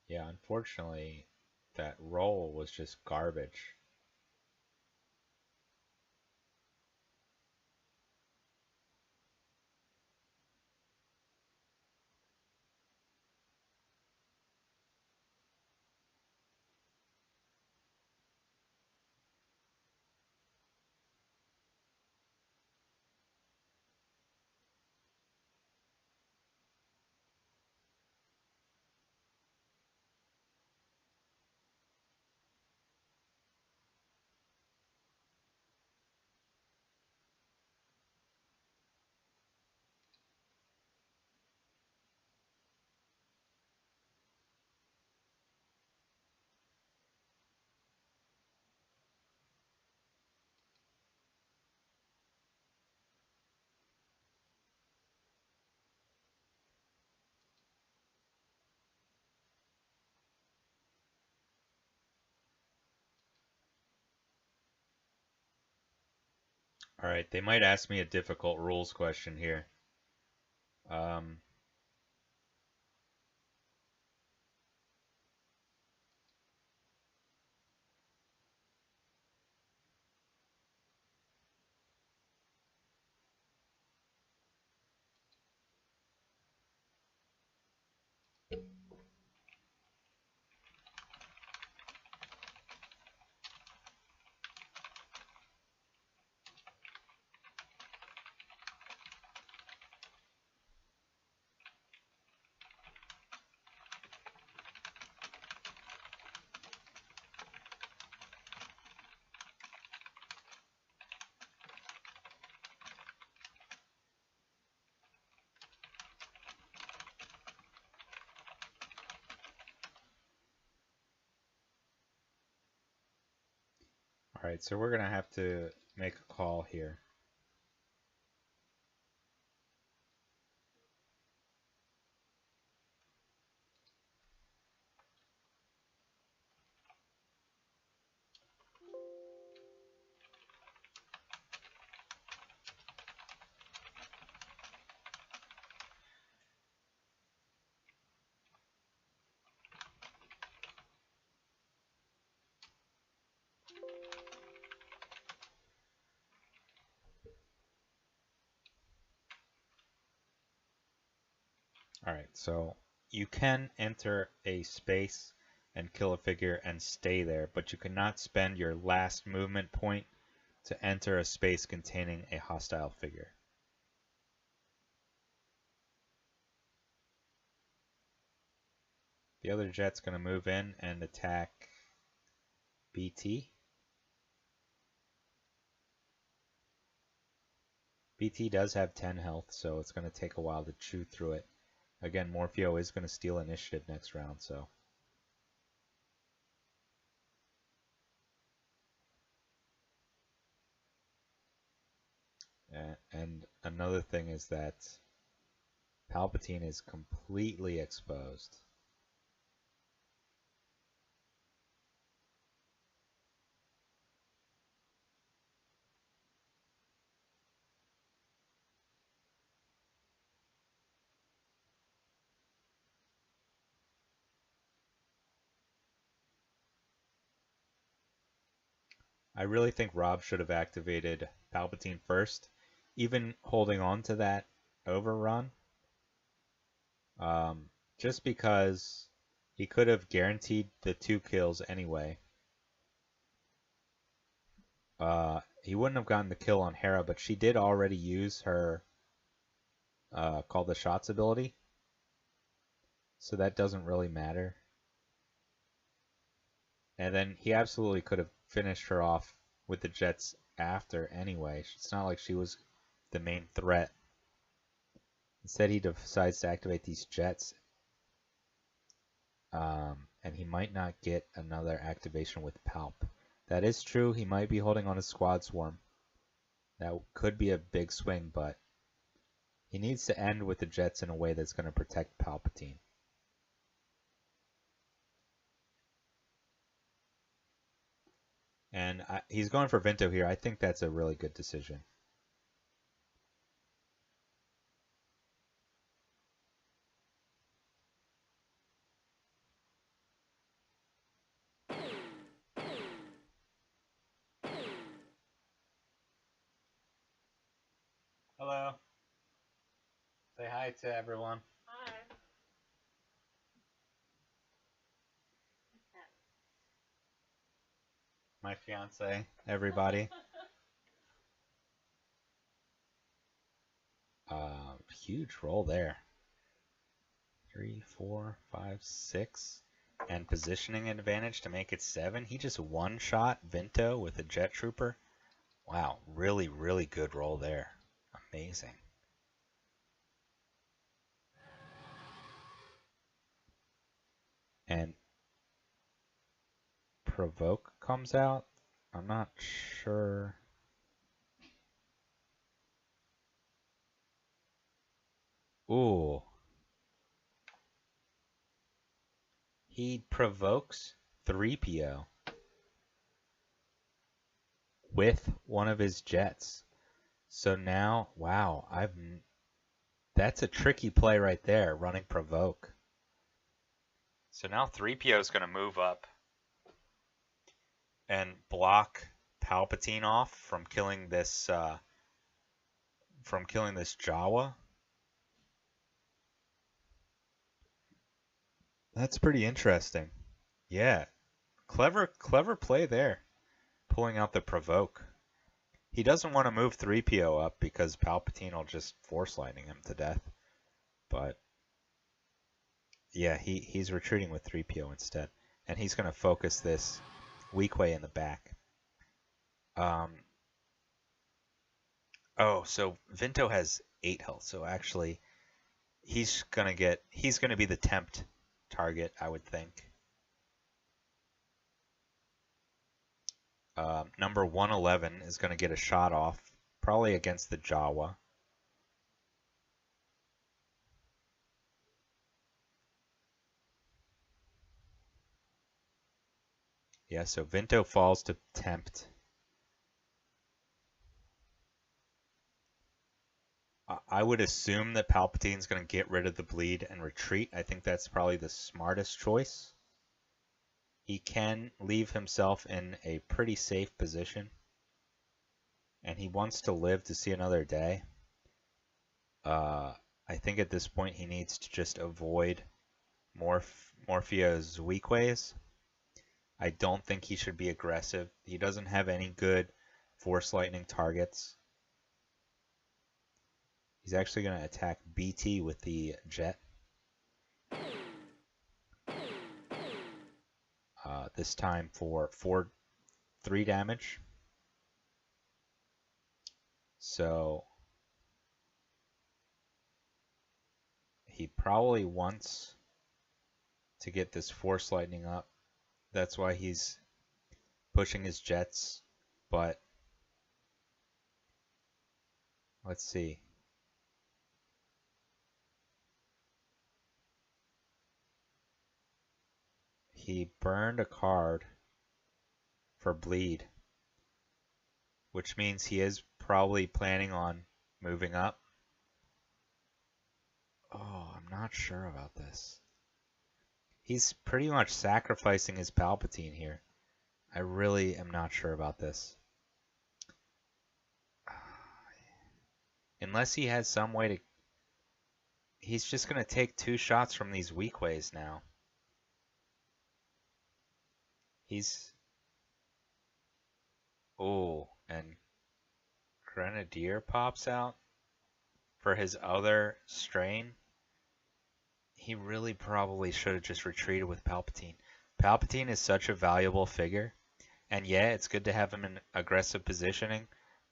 Yeah, unfortunately, that roll was just garbage. Alright, they might ask me a difficult rules question here. Alright, so we're going to have to make a call here. Alright, so you can enter a space and kill a figure and stay there, but you cannot spend your last movement point to enter a space containing a hostile figure. The other jet's going to move in and attack BT. BT does have 10 health, so it's going to take a while to chew through it. Again, Morfeo is going to steal initiative next round, so. And another thing is that Palpatine is completely exposed. I really think Rob should have activated Palpatine first, even holding on to that overrun. Just because he could have guaranteed the 2 kills anyway. He wouldn't have gotten the kill on Hera, but she did already use her Call the Shots ability. So that doesn't really matter. And then he absolutely could have finished her off with the jets after anyway. It's not like she was the main threat. Instead, he decides to activate these jets. And he might not get another activation with Palp. That is true. He might be holding on a Squad Swarm. That could be a big swing, but he needs to end with the jets in a way that's going to protect Palpatine. And he's going for Vinto here. I think that's a really good decision. Hello. Say hi to everyone. Hi. My fiance, everybody. Huge roll there. 3, 4, 5, 6. And positioning advantage to make it 7. He just one-shot Vinto with a Jet Trooper. Wow, really, really good roll there. Amazing. And Provoke comes out. I'm not sure. Ooh. He provokes 3PO with one of his jets. So now, wow, that's a tricky play right there, running provoke. So now 3PO is going to move up and block Palpatine off from killing this Jawa. That's pretty interesting. Yeah, clever play there, pulling out the provoke. He doesn't want to move 3PO up because Palpatine will just force lightning him to death. But yeah, he's retreating with 3PO instead, and he's going to focus this weak way in the back. Oh, so Vinto has 8 health, so actually he's gonna be the tempt target, I would think. Number 111 is gonna get a shot off, probably against the Jawa. Yeah, so Vinto falls to tempt. I would assume that Palpatine's going to get rid of the bleed and retreat. I think that's probably the smartest choice. He can leave himself in a pretty safe position. And he wants to live to see another day. I think at this point he needs to just avoid Morfeo's weak ways. I don't think he should be aggressive. He doesn't have any good Force Lightning targets. He's actually going to attack BT with the jet. This time for 3 damage. So he probably wants to get this Force Lightning up. That's why he's pushing his jets. But let's see. He burned a card for bleed, which means he is probably planning on moving up. Oh, I'm not sure about this. He's pretty much sacrificing his Palpatine here. I really am not sure about this. Unless he has some way to... He's just going to take 2 shots from these weak ways now. He's... Oh, and Grenadier pops out for his other strain. He really probably should have just retreated with Palpatine. Palpatine is such a valuable figure. And yeah, it's good to have him in aggressive positioning,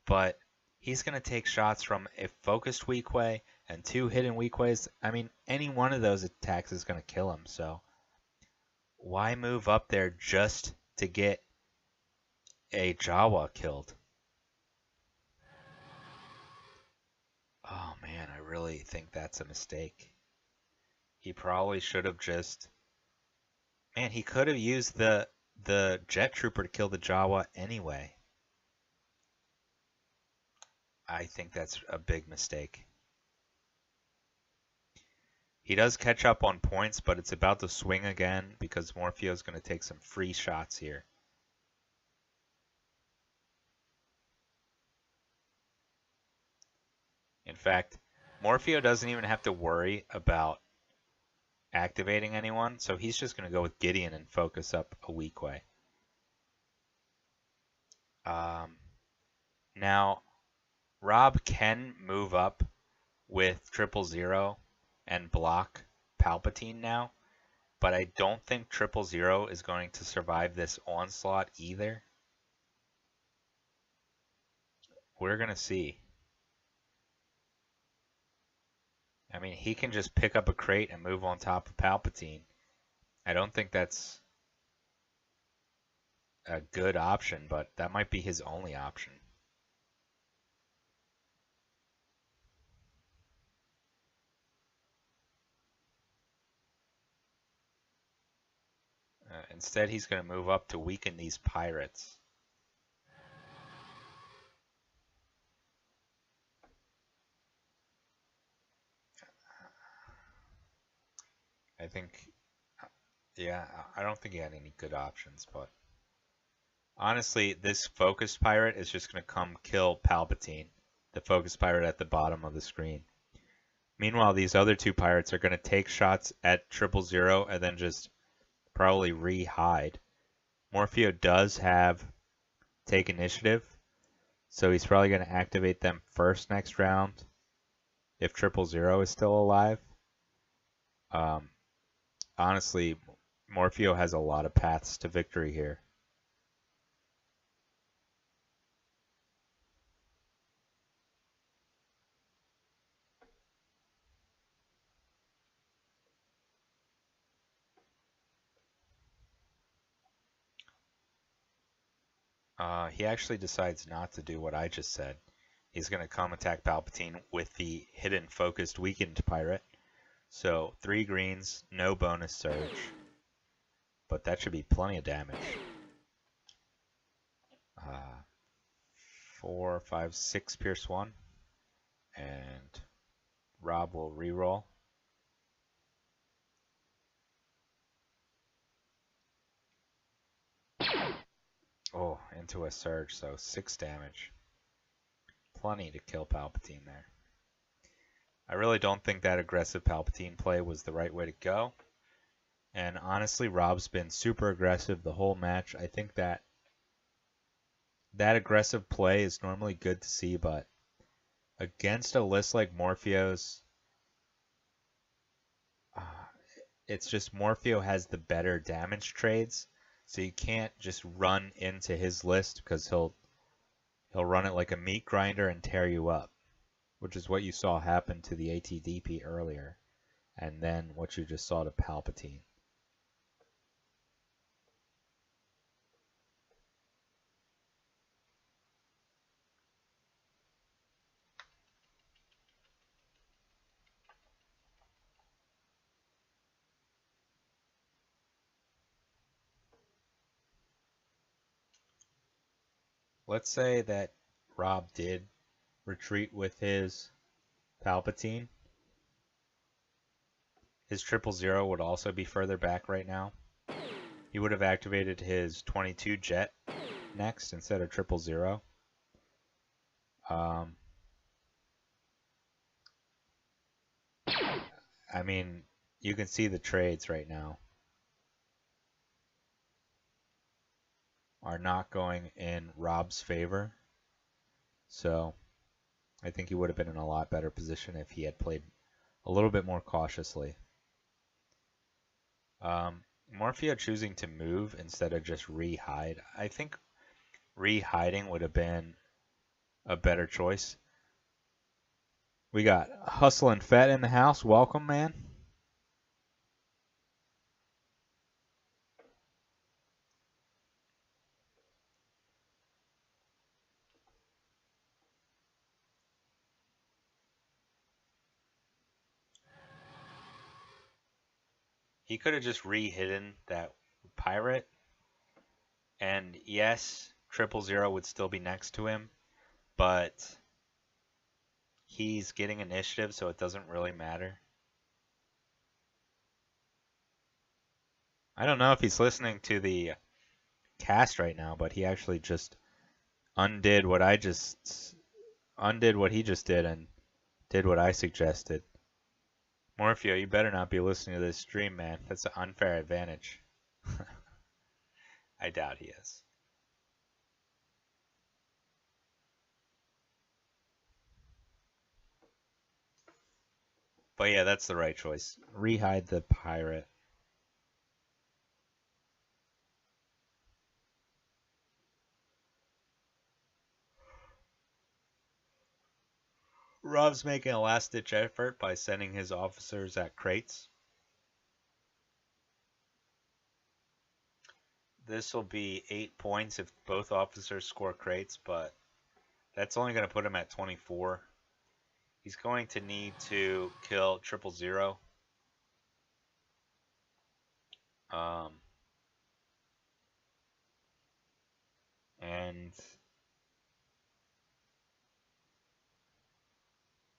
but he's going to take shots from a focused weak way and 2 hidden weak ways. I mean, any one of those attacks is going to kill him, so why move up there just to get a Jawa killed? Oh man, I really think that's a mistake. He probably should have just... Man, he could have used the Jet Trooper to kill the Jawa anyway. I think that's a big mistake. He does catch up on points, but it's about to swing again because Morfeo's going to take some free shots here. In fact, Morfeo doesn't even have to worry about activating anyone, so he's just going to go with Gideon and focus up a weak way. Now, Rob can move up with 000 and block Palpatine now, but I don't think 000 is going to survive this onslaught either. We're going to see. I mean, he can just pick up a crate and move on top of Palpatine. I don't think that's a good option, but that might be his only option. Instead, he's going to move up to weaken these pirates. I think, yeah, I don't think he had any good options, but honestly, this focused pirate is just going to come kill Palpatine, the focused pirate at the bottom of the screen. Meanwhile, these other 2 pirates are going to take shots at 000 and then just probably re-hide. Morfeo does have take initiative, so he's probably going to activate them first next round if 000 is still alive. Honestly, Morfeo has a lot of paths to victory here. He actually decides not to do what I just said. He's going to come attack Palpatine with the hidden focused weakened pirate. So 3 greens, no bonus surge. But that should be plenty of damage. 4, 5, 6 Pierce 1. And Rob will reroll. Oh, into a surge, so 6 damage. Plenty to kill Palpatine there. I really don't think that aggressive Palpatine play was the right way to go. And honestly, Rob's been super aggressive the whole match. I think that aggressive play is normally good to see, but against a list like Morfeo's, uh, it's just Morfeo has the better damage trades, so you can't just run into his list because he'll run it like a meat grinder and tear you up, which is what you saw happen to the ATDP earlier, and then what you just saw to Palpatine. Let's say that Rob did retreat with his Palpatine. His 000 would also be further back right now. He would have activated his 22 jet next instead of 000. I mean, you can see the trades right now are not going in Rob's favor. So I think he would have been in a lot better position if he had played a little bit more cautiously. Morfeo choosing to move instead of just re-hide. I think re-hiding would have been a better choice. We got Hustle and Fett in the house. Welcome, man. He could have just re-hidden that pirate. And yes, 000 would still be next to him, but he's getting initiative, so it doesn't really matter. I don't know if he's listening to the cast right now, but he actually just undid what he just did and did what I suggested. Morfeo, you better not be listening to this stream, man. That's an unfair advantage. I doubt he is. But yeah, that's the right choice. Rehide the pirate. Rob's making a last-ditch effort by sending his officers at crates. This will be 8 points if both officers score crates, but that's only going to put him at 24. He's going to need to kill 000. And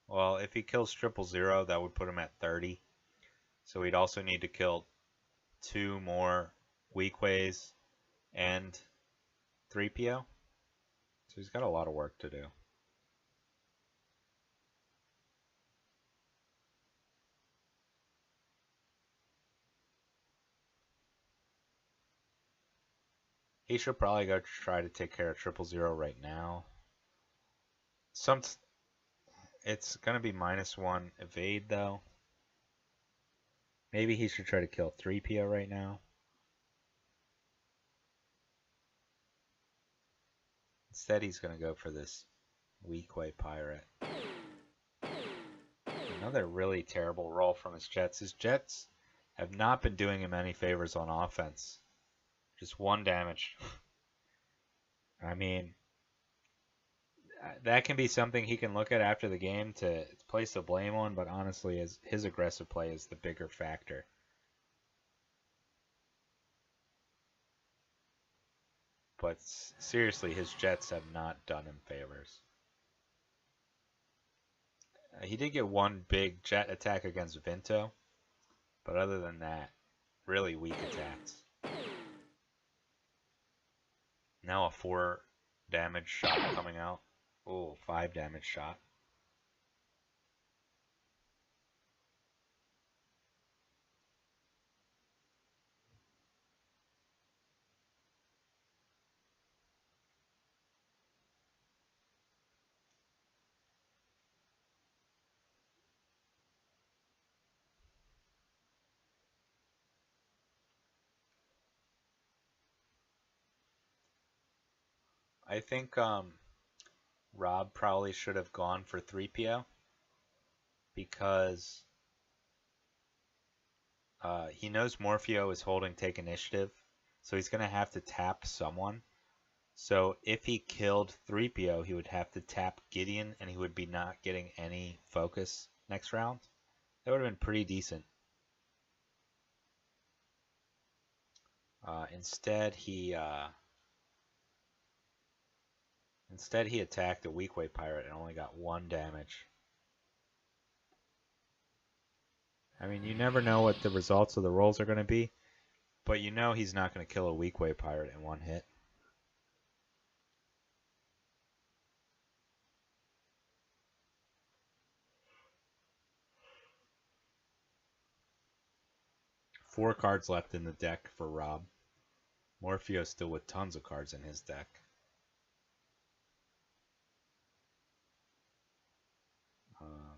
well, if he kills 000, that would put him at 30. So he'd also need to kill 2 more Weakways and 3PO. So he's got a lot of work to do. He should probably go try to take care of 000 right now. It's going to be -1 evade, though. Maybe he should try to kill 3PO right now. Instead, he's going to go for this Weakway pirate. Another really terrible roll from his jets. His jets have not been doing him any favors on offense. Just 1 damage. I mean, that can be something he can look at after the game to place the blame on, but honestly, his aggressive play is the bigger factor. But seriously, his jets have not done him favors. He did get 1 big jet attack against Vinto, but other than that, really weak attacks. Now a 4 damage shot coming out. Oh, 5 damage shot. I think Rob probably should have gone for 3PO because he knows Morfeo is holding take initiative, so he's going to have to tap someone. So if he killed 3PO, he would have to tap Gideon, and he would be not getting any focus next round. That would have been pretty decent. Instead, he attacked a weak way pirate and only got 1 damage. I mean, you never know what the results of the rolls are going to be, but you know he's not going to kill a weak way pirate in 1 hit. Four cards left in the deck for Rob. Morfeo still with tons of cards in his deck. Um,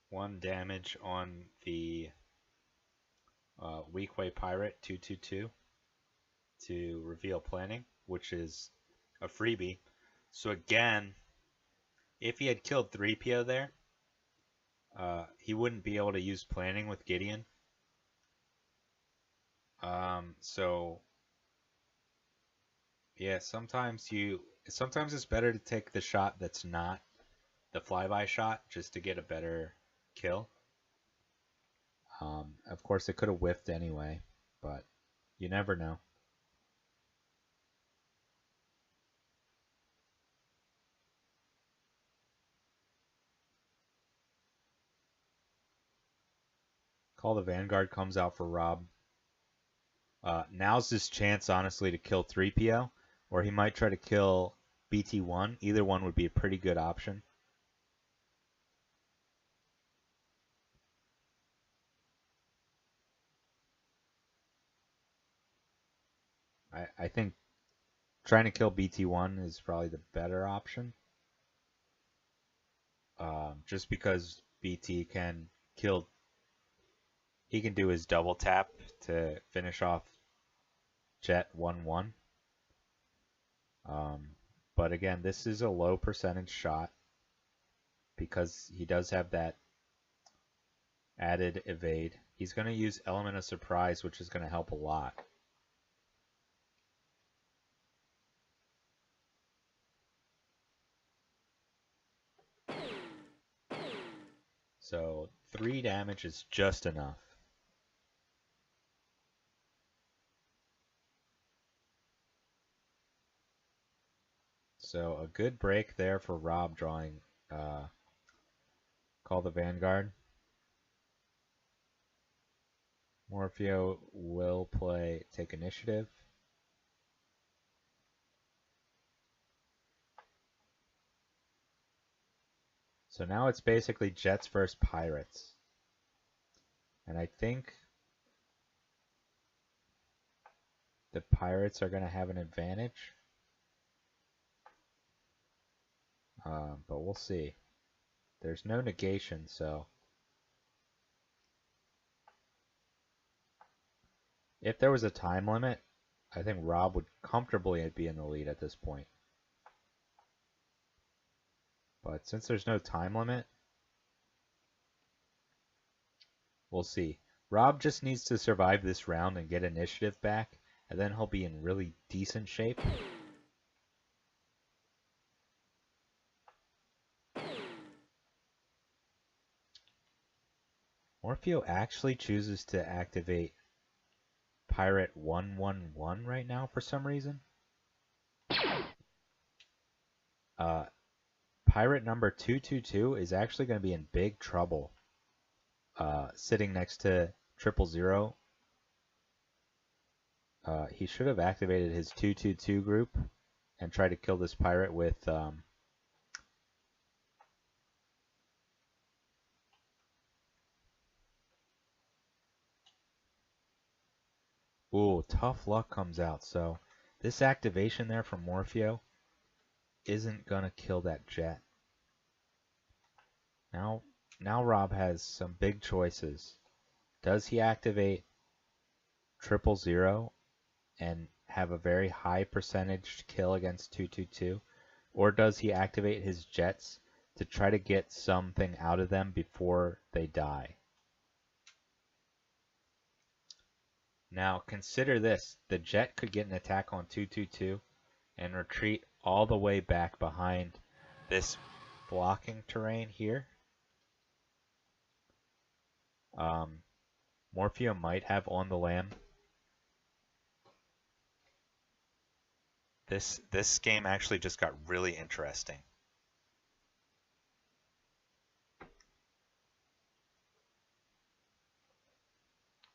1 damage on the weak way pirate 2/2/2 to reveal planning, which is a freebie. So again, if he had killed 3PO there, he wouldn't be able to use planning with Gideon. So yeah, sometimes it's better to take the shot that's not the flyby shot just to get a better kill. Of course, it could have whiffed anyway, but you never know. Call the Vanguard comes out for Rob. Now's his chance, honestly, to kill 3PO, or he might try to kill BT1. Either one would be a pretty good option. I think trying to kill BT1 is probably the better option. Just because BT can kill, he can do his double tap to finish off Jet 1/1. But again, this is a low percentage shot because he does have that added evade. He's going to use Element of Surprise, which is going to help a lot. So 3 damage is just enough. So a good break there for Rob drawing Call the Vanguard. Morfeo will play Take Initiative. So now it's basically Jets versus Pirates. And I think the Pirates are going to have an advantage. But we'll see. There's no negation, so if there was a time limit, I think Rob would comfortably be in the lead at this point. But since there's no time limit, we'll see. Rob just needs to survive this round and get initiative back, and then he'll be in really decent shape. Morfeo actually chooses to activate Pirate 1/1/1 right now for some reason. Pirate number 2/2/2 is actually going to be in big trouble. Sitting next to 000. He should have activated his 2/2/2 group and tried to kill this pirate with ooh, Tough Luck comes out. So this activation there from Morfeo isn't gonna kill that jet. Now Rob has some big choices. Does he activate 000 and have a very high percentage kill against 222? Or does he activate his jets to try to get something out of them before they die? Now consider this. The jet could get an attack on 222 and retreat all the way back behind this blocking terrain here. Morfeo might have on the lamb. This game actually just got really interesting.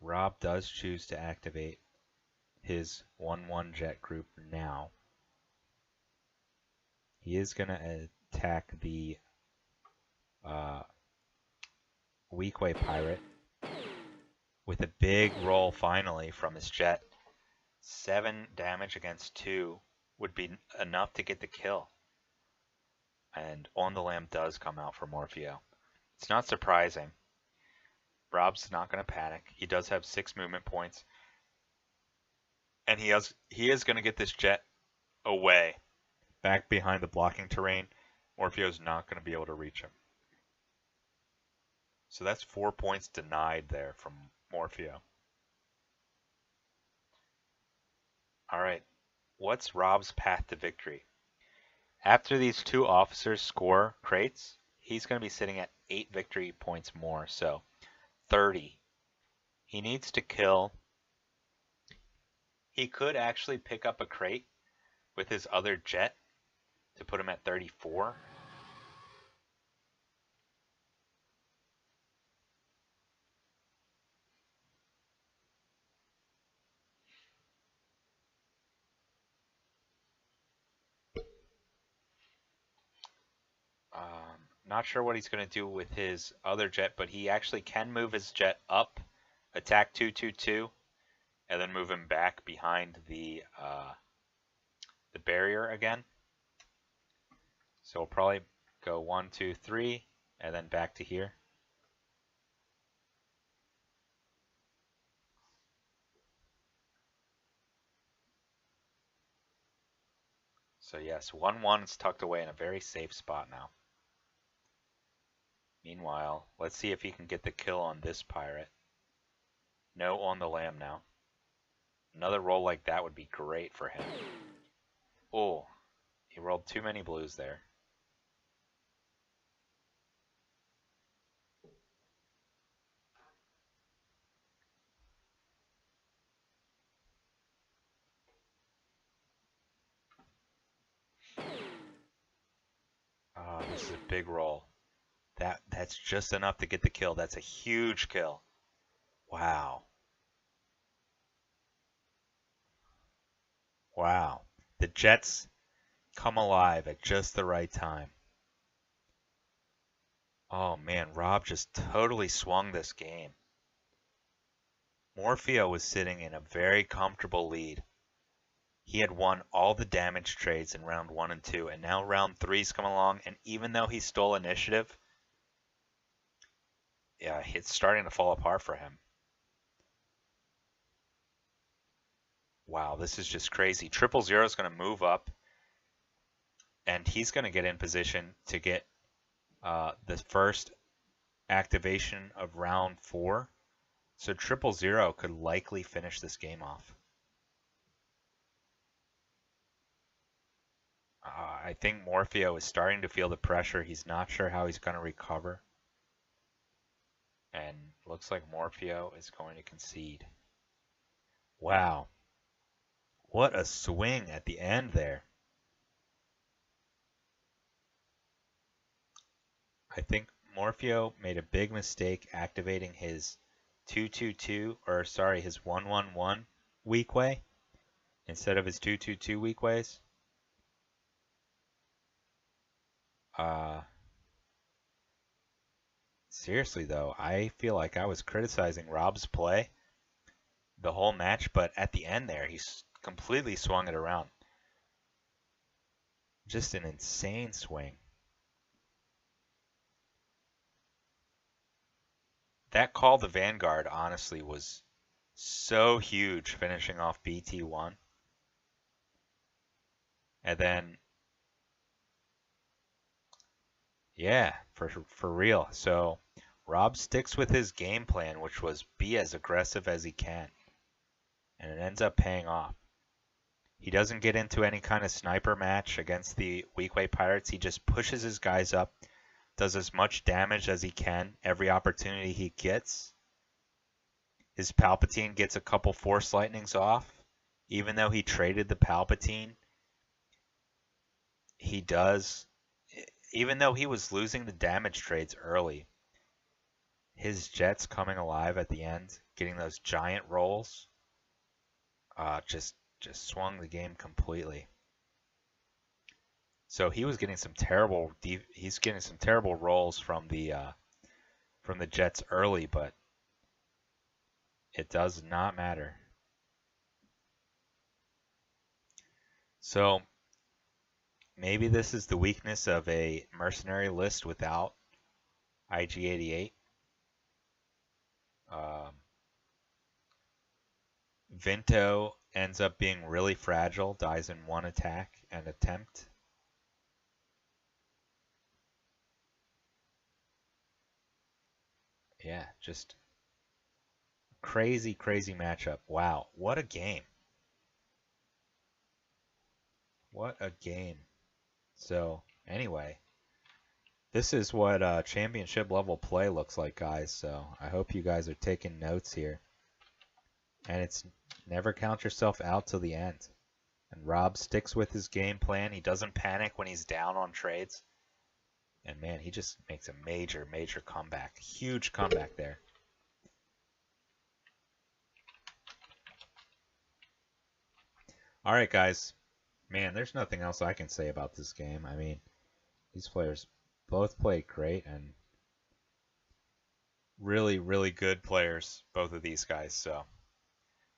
Rob does choose to activate his 1-1 jet group now. He is going to attack the Weakway Pirate with a big roll finally from his jet. 7 damage against 2 would be enough to get the kill. And On the Lamb does come out for Morfeo. It's not surprising. Rob's not going to panic. He does have 6 movement points. And he is going to get this jet away, back behind the blocking terrain. Morfeo's not going to be able to reach him. So that's 4 points denied there from Morfeo. All right, what's Rob's path to victory? After these 2 officers score crates, he's going to be sitting at 8 victory points more, so 30. He needs to kill. He could actually pick up a crate with his other jet to put him at 34. Not sure what he's going to do with his other jet, but he actually can move his jet up, attack 222, and then move him back behind the barrier again. So we'll probably go 1, 2, 3, and then back to here. So yes, 1-1 is tucked away in a very safe spot now. Meanwhile, let's see if he can get the kill on this pirate. No On the Lamb now. Another roll like that would be great for him. Oh, he rolled too many blues there. This is a big roll. That's just enough to get the kill. That's a huge kill. Wow. Wow. The Jets come alive at just the right time. Oh man, Rob just totally swung this game. Morfeo was sitting in a very comfortable lead. He had won all the damage trades in round 1 and 2, and now round 3's come along, and even though he stole initiative, yeah, it's starting to fall apart for him. Wow, this is just crazy. 000 is going to move up, and he's going to get in position to get the first activation of round 4. So 000 could likely finish this game off. I think Morfeo is starting to feel the pressure. He's not sure how he's going to recover. And looks like Morfeo is going to concede. Wow. What a swing at the end there. I think Morfeo made a big mistake activating his 222, or sorry, his 111 weak way instead of his 222 weak ways. Seriously though, I feel like I was criticizing Rob's play the whole match, but at the end there, he's completely swung it around. Just an insane swing. That call the Vanguard honestly was so huge finishing off BT1. And then, yeah, for real. So Rob sticks with his game plan, which was be as aggressive as he can. And it ends up paying off. He doesn't get into any kind of sniper match against the Weakway Pirates. He just pushes his guys up, does as much damage as he can every opportunity he gets. His Palpatine gets a couple Force Lightnings off. Even though he traded the Palpatine, he does, even though he was losing the damage trades early, his jets coming alive at the end, getting those giant rolls, just swung the game completely. So he was getting some terrible rolls from the jets early, but it does not matter. So maybe this is the weakness of a mercenary list without IG-88. Vinto ends up being really fragile, dies in one attack and attempt. Yeah, just crazy, crazy matchup. Wow, what a game. What a game. So, anyway, this is what championship level play looks like, guys. So, I hope you guys are taking notes here. And it's never count yourself out till the end. And Rob sticks with his game plan. He doesn't panic when he's down on trades. And man, he just makes a major, major comeback. Huge comeback there. All right, guys. Man, there's nothing else I can say about this game. I mean, these players both played great and really, really good players, both of these guys. So,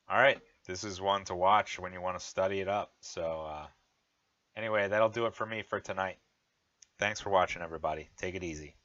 all right, this is one to watch when you want to study it up. So, anyway, that'll do it for me for tonight. Thanks for watching, everybody. Take it easy.